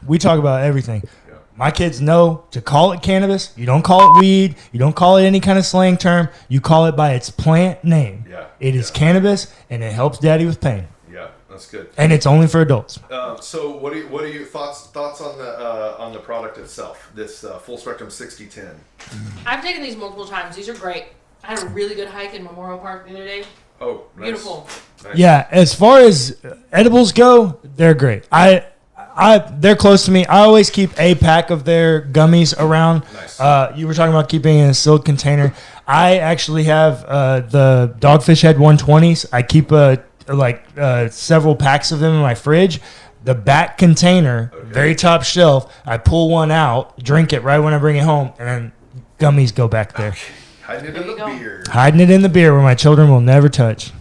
B: We talk about everything. Yeah. My kids know to call it cannabis. You don't call it weed. You don't call it any kind of slang term. You call it by its plant name.
C: Yeah.
B: It is cannabis, and it helps daddy with pain.
C: That's good.
B: And it's only for adults.
C: So what are your thoughts on the product itself? This full spectrum 6010.
A: I've taken these multiple times. These are great. I had a really good hike in Memorial Park the other day.
C: Oh, nice.
A: Beautiful.
B: Nice. Yeah, as far as edibles go, they're great. They're close to me. I always keep a pack of their gummies around. Nice. You were talking about keeping it in a sealed container. I actually have the Dogfish Head 120s. I keep several packs of them in my fridge. The back container, very top shelf, I pull one out, drink it right when I bring it home, and then gummies go back there.
C: Hiding it in the beer.
B: Hiding it in the beer where my children will never touch.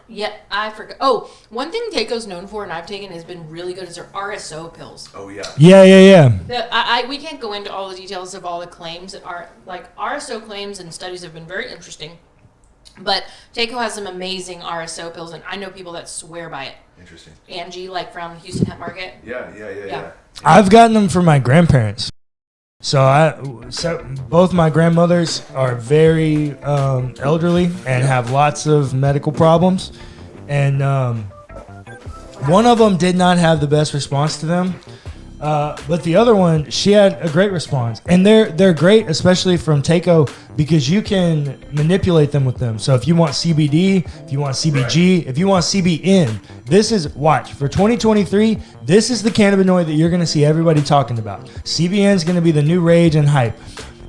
A: Yeah, I forgot. Oh, one thing Taco's known for, and I've taken, has been really good, is their RSO pills.
C: Oh, yeah.
B: Yeah.
A: We can't go into all the details of all the claims that are, like, RSO claims and studies have been very interesting. But Taco has some amazing RSO pills, and I know people that swear by it.
C: Interesting.
A: Angie, like from Houston Hemp Market.
C: Yeah.
B: I've gotten them from my grandparents. So both my grandmothers are very elderly and have lots of medical problems, and one of them did not have the best response to them. But the other one, she had a great response. And they're great, especially from Taco, because you can manipulate them with them. So if you want CBD, if you want CBG, if you want CBN, for 2023, this is the cannabinoid that you're going to see everybody talking about. CBN is going to be the new rage and hype.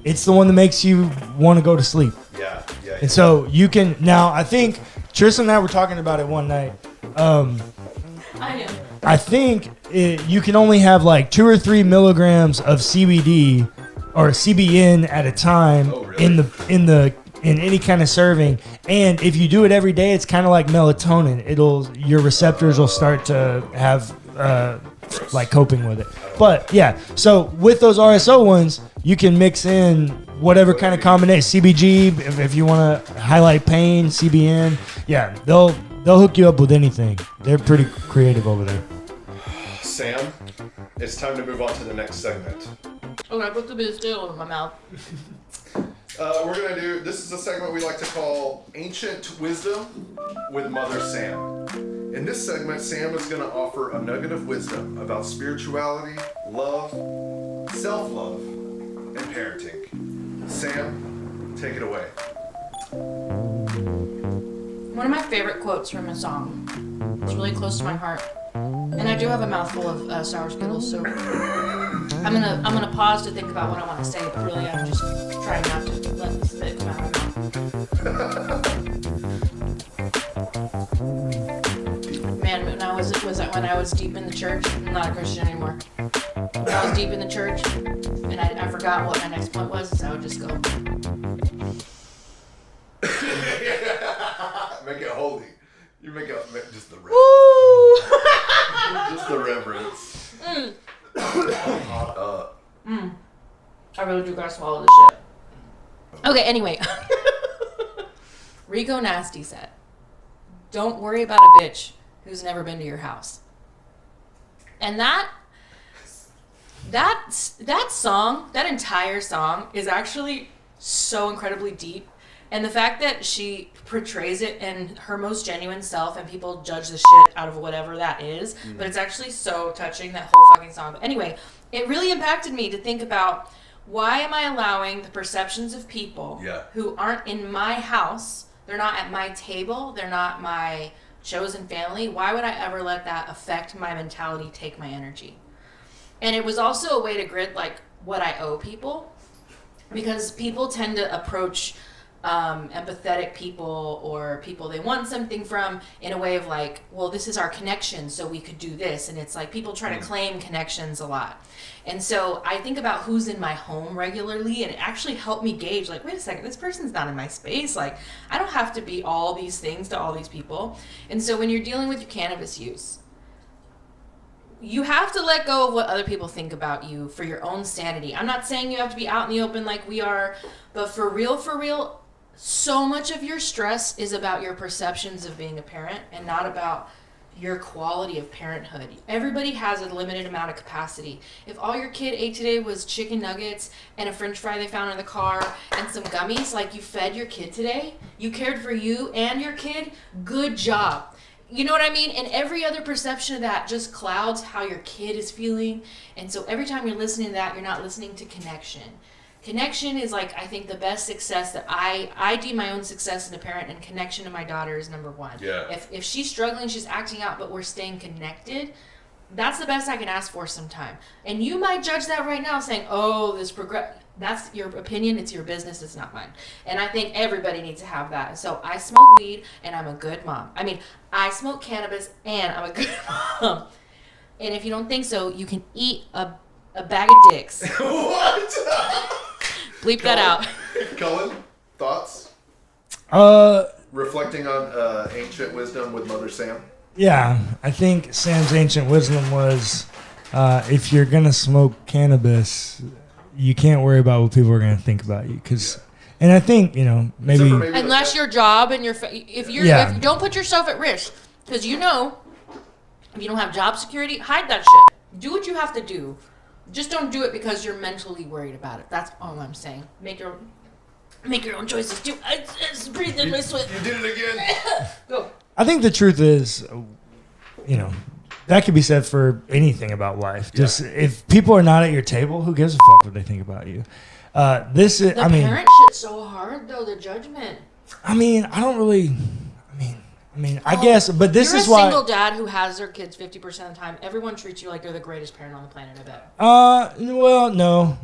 B: It's the one that makes you want to go to sleep.
C: Yeah.
B: And so you can, now I think Tristan and I were talking about it one night. I think you can only have like 2 or 3 milligrams of CBD or CBN at a time in any kind of serving. And if you do it every day, it's kind of like melatonin. Your receptors will start to have like coping with it. But yeah, so with those RSO ones, you can mix in whatever kind of combination. CBG, if you want to highlight pain, CBN. Yeah, they'll hook you up with anything. They're pretty creative over there.
C: Sam, it's time to move on to the next segment.
A: Okay, I put the bit of steel in my mouth.
C: This is a segment we like to call Ancient Wisdom with Mother Sam. In this segment, Sam is going to offer a nugget of wisdom about spirituality, love, self-love, and parenting. Sam, take it away.
A: One of my favorite quotes from a song. It's really close to my heart. And I do have a mouthful of sour Skittles, so I'm gonna pause to think about what I want to say, but really I'm just trying not to let the spit come out of my mouth. Man, when I was deep in the church, I'm not a Christian anymore. When I was deep in the church, and I forgot what my next point was, so I would just go.
C: Make it holy. You make just the reverence. Just the reverence.
A: I really do gotta swallow this shit. Okay, anyway. Rico Nasty said, "Don't worry about a bitch who's never been to your house." And that song, that entire song, is actually so incredibly deep. And the fact that she portrays it in her most genuine self and people judge the shit out of whatever that is, but it's actually so touching, that whole fucking song. But anyway, it really impacted me to think about, why am I allowing the perceptions of people who aren't in my house, they're not at my table, they're not my chosen family, why would I ever let that affect my mentality, take my energy? And it was also a way to grid like what I owe people. because people tend to approach empathetic people or people they want something from in a way of like, well, this is our connection, so we could do this. And it's like people try to claim connections a lot. And so I think about who's in my home regularly, and it actually helped me gauge, like, wait a second, this person's not in my space. Like, I don't have to be all these things to all these people. And so when you're dealing with your cannabis use, you have to let go of what other people think about you for your own sanity. I'm not saying you have to be out in the open like we are, but for real, so much of your stress is about your perceptions of being a parent and not about your quality of parenthood. Everybody has a limited amount of capacity. If all your kid ate today was chicken nuggets and a french fry they found in the car and some gummies, like, you fed your kid today, you cared for you and your kid, good job. You know what I mean? And every other perception of that just clouds how your kid is feeling. And so every time you're listening to that, you're not listening to connection. Connection is, like, I think the best success that I deem my own success as a parent, and connection to my daughter is number one.
C: Yeah.
A: If she's struggling, she's acting out, but we're staying connected, that's the best I can ask for sometime. And you might judge that right now saying, oh, that's your opinion, it's your business, it's not mine. And I think everybody needs to have that. So I smoke weed and I'm a good mom. I mean, I smoke cannabis and I'm a good mom. And if you don't think so, you can eat a bag of dicks.
C: What?
A: Bleep that out.
C: Cullen, thoughts? Reflecting on ancient wisdom with Mother Sam.
B: Yeah, I think Sam's ancient wisdom was, if you're gonna smoke cannabis, you can't worry about what people are gonna think about you. And I think, maybe
A: unless your job and if you don't put yourself at risk, because if you don't have job security, hide that shit. Do what you have to do. Just don't do it because you're mentally worried about it. That's all I'm saying. Make your own choices too. I just breathe in my sweat.
C: You did it again.
A: Go.
B: I think the truth is, that could be said for anything about life. Just if people are not at your table, who gives a fuck what they think about you?
A: The parent shit's so hard though. The judgment.
B: I guess, but this is why.
A: You're a single dad who has their kids 50% of the time. Everyone treats you like they're the greatest parent on the planet, I bet.
B: Well, no,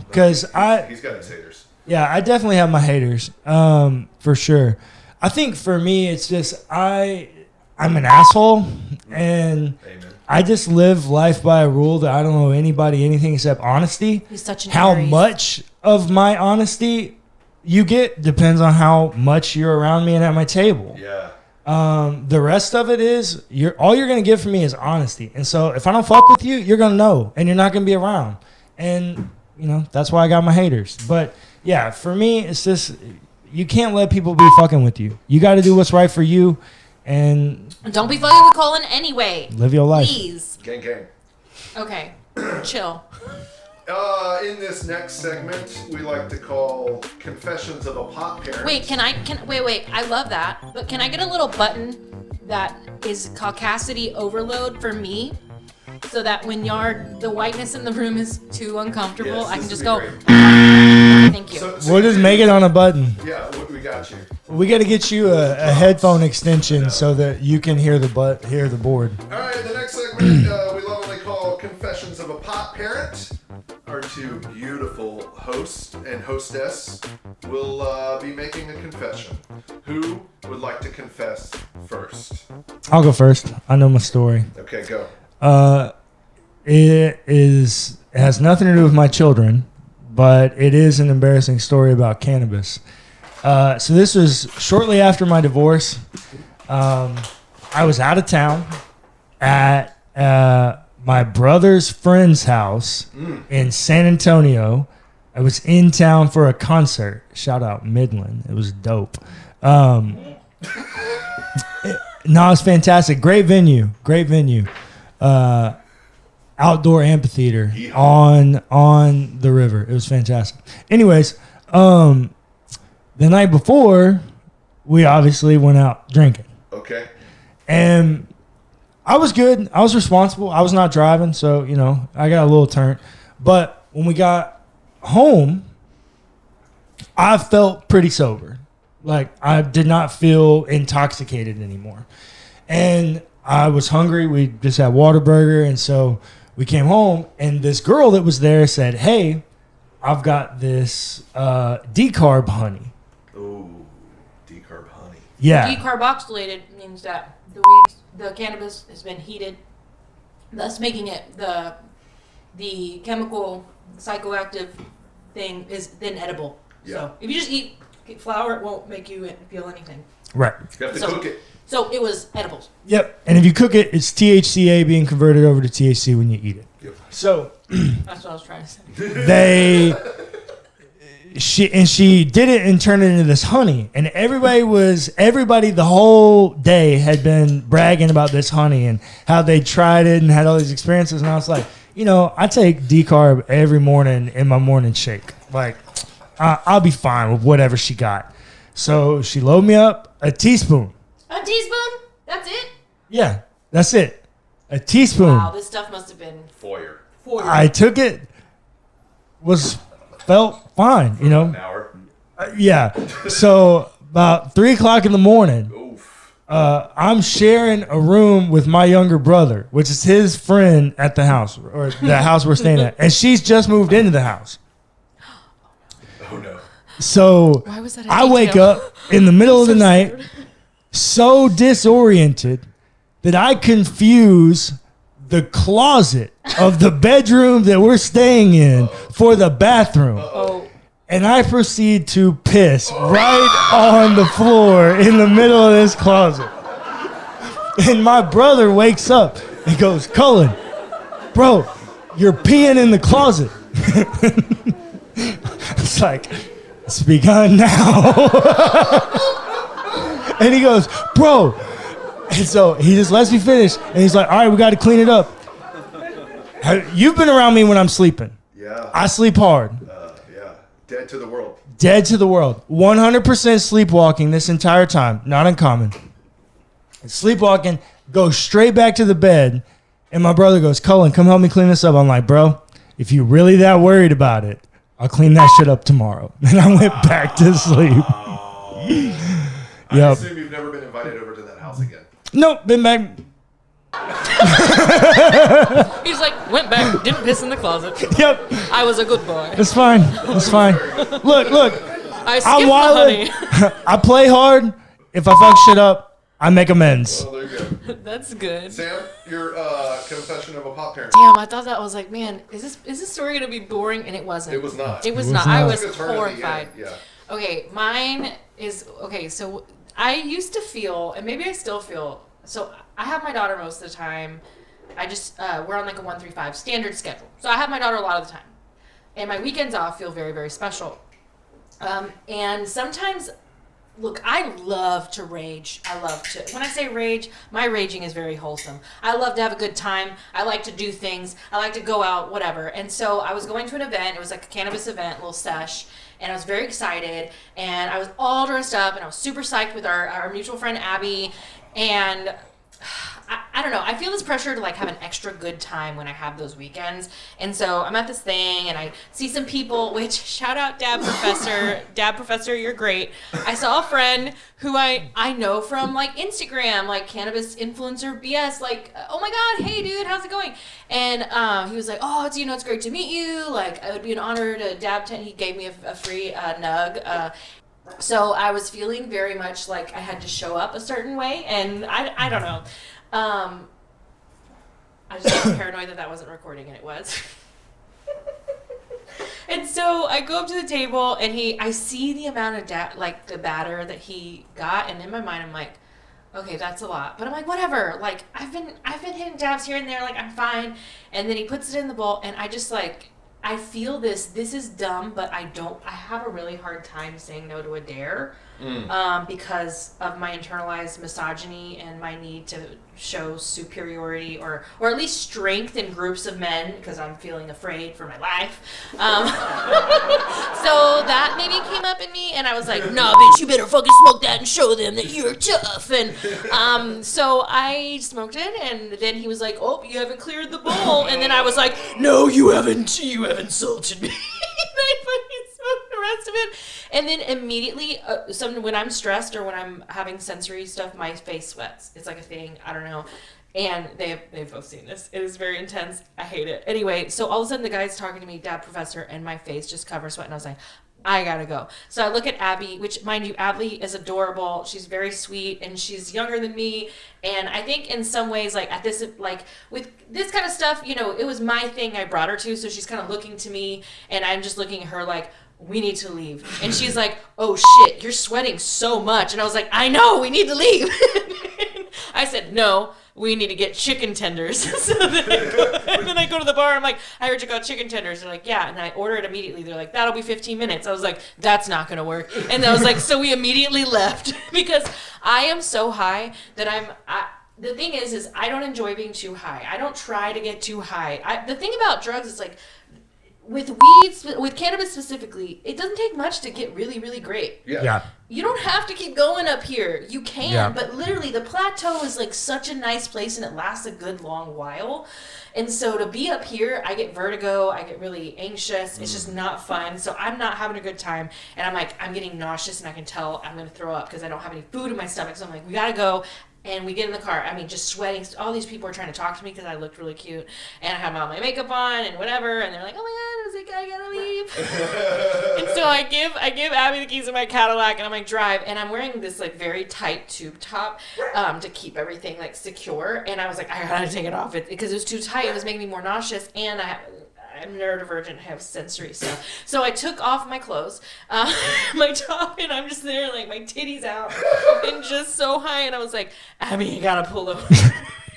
B: because
C: He's got his haters.
B: Yeah, I definitely have my haters, for sure. I think for me, it's just I'm an asshole, and
C: Amen.
B: I just live life by a rule that I don't owe anybody anything except honesty.
A: He's such an
B: How
A: Aries.
B: much of my honesty you get depends on how much you're around me and at my table.
C: Yeah.
B: The rest of it is all you're gonna get from me is honesty. And so if I don't fuck with you, you're gonna know, and you're not gonna be around. And that's why I got my haters. But yeah, for me, it's just you can't let people be fucking with you. You got to do what's right for you, and
A: don't be fucking with Cullen anyway.
B: Live your life.
A: Please.
C: Gang.
A: Okay. Chill.
C: In this next segment, we like to call Confessions of a Pot Parent.
A: Wait, wait, I love that. But can I get a little button that is caucasity overload for me? So that when the whiteness in the room is too uncomfortable,
C: Yes,
A: I can
C: this
A: just
C: would
A: go.
C: be
A: Thank you.
B: We'll just make it on a button.
C: Yeah, we got you.
B: We got to get you a headphone extension so that you can hear the board.
C: All right, the next segment we lovingly call Confessions of a Pot Parent. Our two beautiful hosts and hostess will be making a confession. Who would like to confess first?
B: I'll go first. I know my story.
C: Okay, go.
B: It has nothing to do with my children, but it is an embarrassing story about cannabis. So this was shortly after my divorce. I was out of town at my brother's friend's house in San Antonio. I was in town for a concert. Shout out Midland. It was dope. No, it was fantastic. Great venue. Outdoor amphitheater on the river. It was fantastic. Anyways, the night before, we obviously went out drinking.
C: Okay.
B: And I was good. I was responsible. I was not driving, so, I got a little turnt. But when we got home, I felt pretty sober. Like, I did not feel intoxicated anymore. And I was hungry. We just had Whataburger, and so we came home, and this girl that was there said, "Hey, I've got this decarb honey.
C: Ooh, decarb honey.
B: Yeah.
A: Decarboxylated means that the cannabis has been heated, thus making it the chemical psychoactive thing is then edible.
C: Yeah.
A: So if you just eat flour, it won't make you feel anything.
B: Right.
C: You have to cook it.
A: So it was edibles.
B: Yep. And if you cook it, it's THCA being converted over to THC when you eat it.
C: Yep.
B: So
A: That's what I was trying to say.
B: she did it and turned it into this honey, and everybody the whole day had been bragging about this honey and how they tried it and had all these experiences, and I was like, I take decarb every morning in my morning shake. Like, I'll be fine with whatever she got. So she loaded me up a teaspoon.
A: A teaspoon? That's it?
B: Yeah, that's it. A teaspoon.
A: Wow, this stuff must have been
C: Foyer.
B: I took it, felt fine,
C: An hour.
B: Yeah. So about 3 o'clock in the morning,
C: Oof.
B: I'm sharing a room with my younger brother, which is his friend at the house, or the house we're staying at. And she's just moved into the house.
C: Oh, no.
B: So
A: Why was that a
B: I wake
A: detail?
B: up in the middle of the
A: So
B: night,
A: scared.
B: so disoriented that I confuse the closet of the bedroom that we're staying in for the bathroom.
A: Oh.
B: And I proceed to piss right on the floor in the middle of this closet. And my brother wakes up and goes, Cullen, bro, you're peeing in the closet. It's like, it's begun now. And he goes, bro. And so he just lets me finish. And he's like, all right, we got to clean it up. You've been around me when I'm sleeping.
C: Yeah.
B: I sleep hard.
C: Yeah. Dead to the world.
B: Dead to the world. 100% sleepwalking this entire time. Not uncommon. Sleepwalking, go straight back to the bed. And my brother goes, Cullen, come help me clean this up. I'm like, bro, if you're really that worried about it, I'll clean that shit up tomorrow. And I went back to sleep.
C: I
B: Yep.
C: assume you've never been invited over to that house again.
B: Nope, been back.
A: He's like, went back, didn't piss in the closet.
B: Yep,
A: I was a good boy.
B: it's fine. It's fine. Look,
A: I skipped
B: I'm
A: the
B: wildin'.
A: honey.
B: I play hard. If I fuck shit up, I make amends.
C: Well, there you go.
A: That's good.
C: Sam, your confession of a pop parent.
A: Damn, I thought that was like, man, is this story gonna be boring? And it wasn't.
C: It was not.
A: It was
B: was
A: not.
B: not.
A: I
C: It
A: was
C: took a turn at the end,
A: horrified.
C: Yeah.
A: Okay, mine is okay. So I used to feel, and maybe I still feel. So I have my daughter most of the time. I just we're on like a 1-3-5 standard schedule. So I have my daughter a lot of the time, and my weekends off feel very, very special. And sometimes, look, I love to rage. I love to. When I say rage, my raging is very wholesome. I love to have a good time. I like to do things. I like to go out, whatever. And so I was going to an event. It was like a cannabis event, a little sesh. And I was very excited. And I was all dressed up. And I was super psyched with our mutual friend, Abby. And I don't know. I feel this pressure to like have an extra good time when I have those weekends. And so I'm at this thing and I see some people, which shout out Dab Professor. Dab Professor, you're great. I saw a friend who I know from like Instagram, like cannabis influencer BS, like, oh my God, hey dude, how's it going? And he was like, oh, it's great to meet you. Like it would be an honor to dab. He gave me a free nug. So I was feeling very much like I had to show up a certain way, and I don't know. I just was paranoid that wasn't recording, and it was. And so I go up to the table, and I see the amount of the batter that he got, and in my mind I'm like, okay, that's a lot. But I'm like, whatever. Like I've been hitting dabs here and there, like I'm fine. And then he puts it in the bowl, and I just like. I feel this is dumb, but I have a really hard time saying no to a dare because of my internalized misogyny and my need to show superiority or at least strength in groups of men because I'm feeling afraid for my life. So that maybe came up in me and I was like, nah, bitch, you better fucking smoke that and show them that you're tough. And so I smoked it and then he was like, oh, you haven't cleared the bowl. And then I was like, no, you haven't insulted me. And I fucking smoked the rest rest of it. And then immediately, when I'm stressed or when I'm having sensory stuff, my face sweats. It's like a thing. I don't know. And they've both seen this. It is very intense. I hate it. Anyway, so all of a sudden the guy's talking to me, Dad, Professor, and my face just covers sweat. And I was like, I gotta go. So I look at Abby, which, mind you, Abby is adorable. She's very sweet, and she's younger than me. And I think in some ways, like at this, like with this kind of stuff, you know, it was my thing. I brought her to, so she's kind of looking to me, and I'm just looking at her like, we need to leave. And she's like, oh shit, you're sweating so much. And I was like, I know, we need to leave. I said, no, we need to get chicken tenders. So then I go to the bar. I'm like, I heard you got chicken tenders. They're like, yeah. And I order it immediately. They're like, that'll be 15 minutes. I was like, that's not going to work. And I was like, so we immediately left because I am so high that the thing is I don't enjoy being too high. I don't try to get too high. The thing about drugs is like, with cannabis specifically, it doesn't take much to get really, really great.
B: Yeah.
A: You don't have to keep going up here. You can, but literally the plateau is like such a nice place and it lasts a good long while. And so to be up here, I get vertigo, I get really anxious. It's just not fun. So I'm not having a good time. And I'm like, I'm getting nauseous and I can tell I'm going to throw up because I don't have any food in my stomach. So I'm like, we got to go. And we get in the car. I mean, just sweating. All these people are trying to talk to me because I looked really cute. And I have all my makeup on and whatever. And they're like, oh my God, I gotta leave. And so I give Abby the keys to my Cadillac and I'm like, drive. And I'm wearing this like very tight tube top to keep everything like secure. And I was like, I gotta take it off because it was too tight. It was making me more nauseous. And I'm neurodivergent, I have sensory stuff. So I took off my clothes, my top, and I'm just there like my titties out and just so high. And I was like, Abby, you gotta pull over.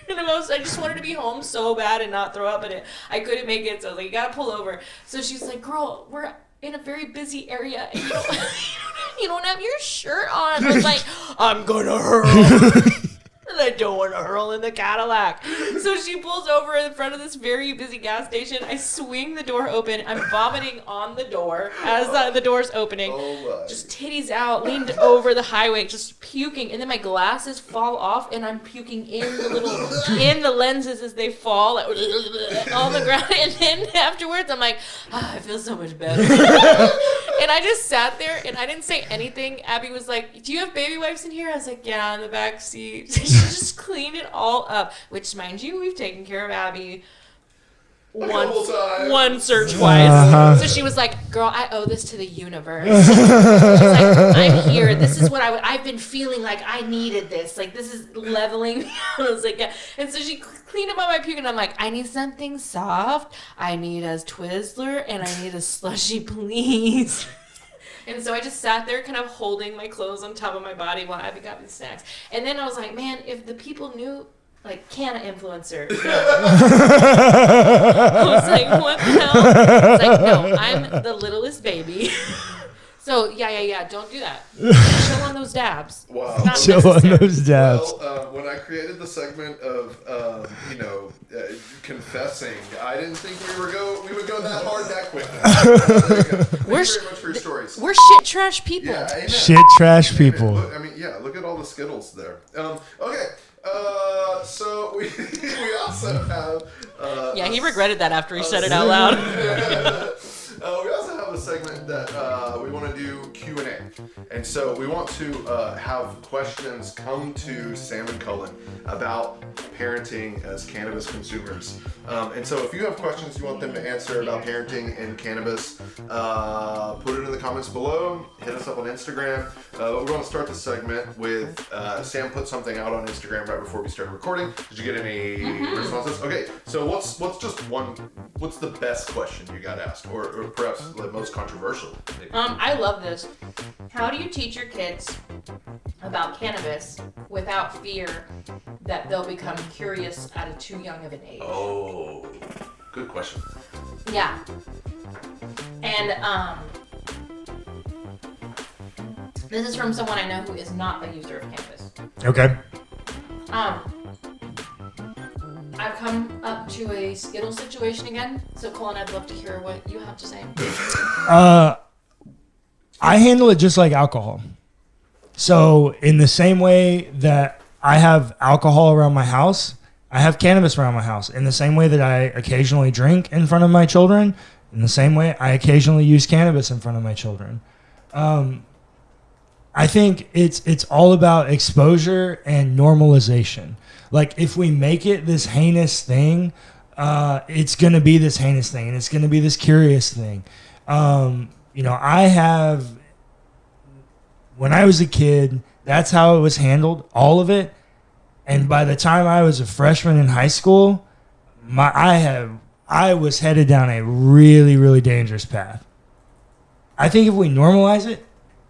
A: And I just wanted to be home so bad and not throw up, but I couldn't make it. So I was like, you gotta pull over. So she's like, girl, we're in a very busy area and you don't have your shirt on. I was like, I'm gonna hurl. And I don't want to hurl in the Cadillac. So she pulls over in front of this very busy gas station. I swing the door open. I'm vomiting on the door as the door's opening. Oh just titties out, leaned over the highway, just puking. And then my glasses fall off, and I'm puking in the lenses as they fall on the ground. And then afterwards, I'm like, I feel so much better. And I just sat there, and I didn't say anything. Abby was like, do you have baby wipes in here? I was like, yeah, in the back seat. She just cleaned it all up, which, mind you, we've taken care of Abby once or twice. So she was like, girl, I owe this to the universe. She's like, I'm here. This is what I've been feeling like I needed this. Like, this is leveling me out. I was like, yeah. And so she cleaned up all my puke, and I'm like, I need something soft. I need a Twizzler, and I need a slushy, please. And so I just sat there kind of holding my clothes on top of my body while Abby got me snacks. And then I was like, man, if the people knew, like, Canna influencer. No. I was like, what the hell? I was like, no, I'm the littlest baby. So, yeah, don't do that. Chill on those dabs.
C: Wow.
B: Chill on those dabs.
C: Well, when I created the segment of, confessing, I didn't think we would go that hard that quick. Thank you very much for your stories.
A: We're shit trash people.
C: Yeah, amen.
B: Shit trash people.
C: Look at all the Skittles there. Okay. So we also have...
A: he regretted that after he said it out loud.
C: We also have a segment that we want to do Q&A. And so we want to have questions come to Sam and Cullen about parenting as cannabis consumers. And so if you have questions you want them to answer about parenting and cannabis, put it in the comments below. Hit us up on Instagram. We're going to start the segment with Sam put something out on Instagram right before we started recording. Did you get any responses? Okay, so what's the best question you got asked, or perhaps the most controversial? Maybe.
A: I love this. How do you teach your kids about cannabis without fear that they'll become curious at a too young of an age?
C: Oh, good question.
A: Yeah. And this is from someone I know who is not a user of cannabis.
B: Okay.
A: I've come up to a Skittles situation again. So, Colin, I'd love to hear what you have to say.
B: I handle it just like alcohol. So in the same way that I have alcohol around my house, I have cannabis around my house. In the same way that I occasionally drink in front of my children, in the same way I occasionally use cannabis in front of my children. I think it's all about exposure and normalization. Like if we make it this heinous thing, it's going to be this heinous thing, and it's going to be this curious thing. When I was a kid, that's how it was handled, all of it. And by the time I was a freshman in high school, I was headed down a really, really dangerous path. I think if we normalize it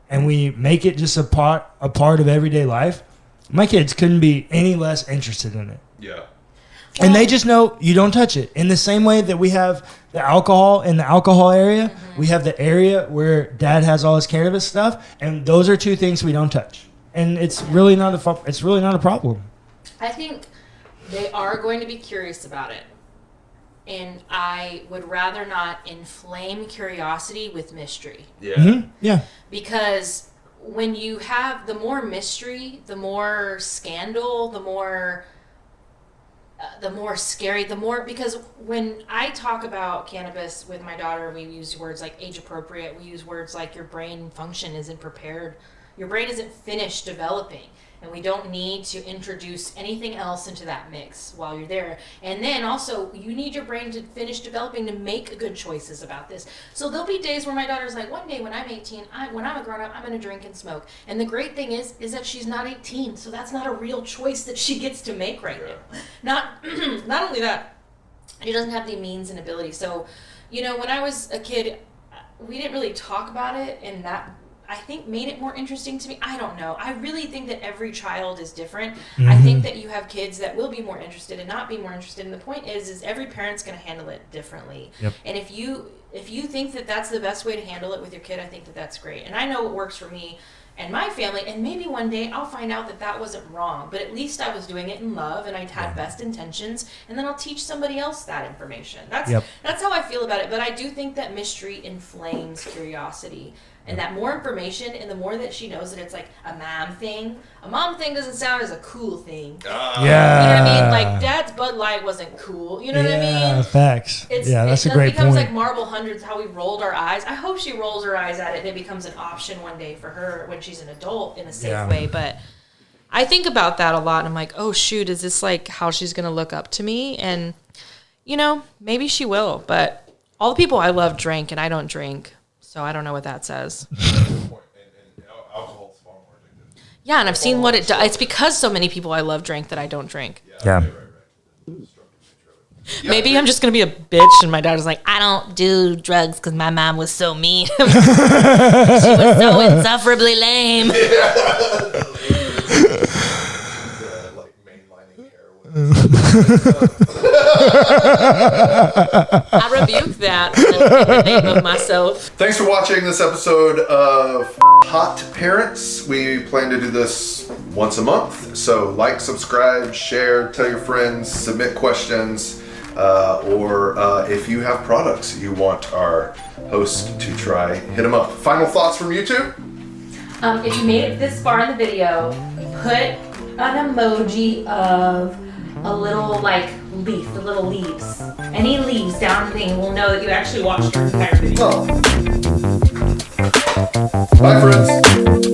B: and we make it just a part of everyday life, my kids couldn't be any less interested in it.
C: Yeah.
B: And they just know you don't touch it. In the same way that we have the alcohol in the alcohol area, we have the area where dad has all his cannabis stuff, and those are two things we don't touch. And it's really not a problem.
A: I think they are going to be curious about it. And I would rather not inflame curiosity with mystery.
C: Yeah.
B: Mm-hmm. Yeah.
A: Because when you have the more mystery, the more scandal, the more scary, because when I talk about cannabis with my daughter, we use words like age appropriate. We use words like your brain function isn't prepared. Your brain isn't finished developing. And we don't need to introduce anything else into that mix while you're there. And then also, you need your brain to finish developing to make good choices about this. So there'll be days where my daughter's like, one day when I'm 18, when I'm a grown-up, I'm going to drink and smoke. And the great thing is that she's not 18, so that's not a real choice that she gets to make right now. Not only that, she doesn't have the means and ability. So, when I was a kid, we didn't really talk about it, and that I think made it more interesting to me. I don't know. I really think that every child is different. Mm-hmm. I think that you have kids that will be more interested and not be more interested. And the point is every parent's going to handle it differently. Yep. And if you think that that's the best way to handle it with your kid, I think that that's great. And I know it works for me and my family. And maybe one day I'll find out that that wasn't wrong. But at least I was doing it in love and I had best intentions. And then I'll teach somebody else that information. That's how I feel about it. But I do think that mystery inflames curiosity. And that more information, and the more that she knows that it's like a mom thing doesn't sound as a cool thing.
B: Yeah.
A: You know what I mean? Like, Dad's Bud Light wasn't cool. You know what I mean?
B: Yeah, facts. That's a great point. It becomes like Marble Hundreds, how we rolled our eyes. I hope she rolls her eyes at it and it becomes an option one day for her when she's an adult in a safe way. But I think about that a lot, and I'm like, oh, shoot, is this like how she's going to look up to me? And, maybe she will. But all the people I love drank, and I don't drink. So I don't know what that says.
C: Alcohol's far more addictive.
A: Yeah, and I've seen what it does. It's because so many people I love drank that I don't drink.
B: Yeah.
C: Right.
A: Maybe I'm just going to be a bitch and my daughter's like, I don't do drugs because my mom was so mean. She was so insufferably lame.
C: Like mainlining heroin.
A: I rebuke that in the name of myself.
C: Thanks for watching this episode of Hot Parents. We plan to do this once a month. So like, subscribe, share, tell your friends, submit questions, or if you have products you want our host to try, hit them up. Final thoughts from you two?
A: If you made it this far in the video, put an emoji of a little leaf, the little leaves. Any leaves down the thing, we'll know that you actually watched our entire video.
C: Oh. Bye, friends.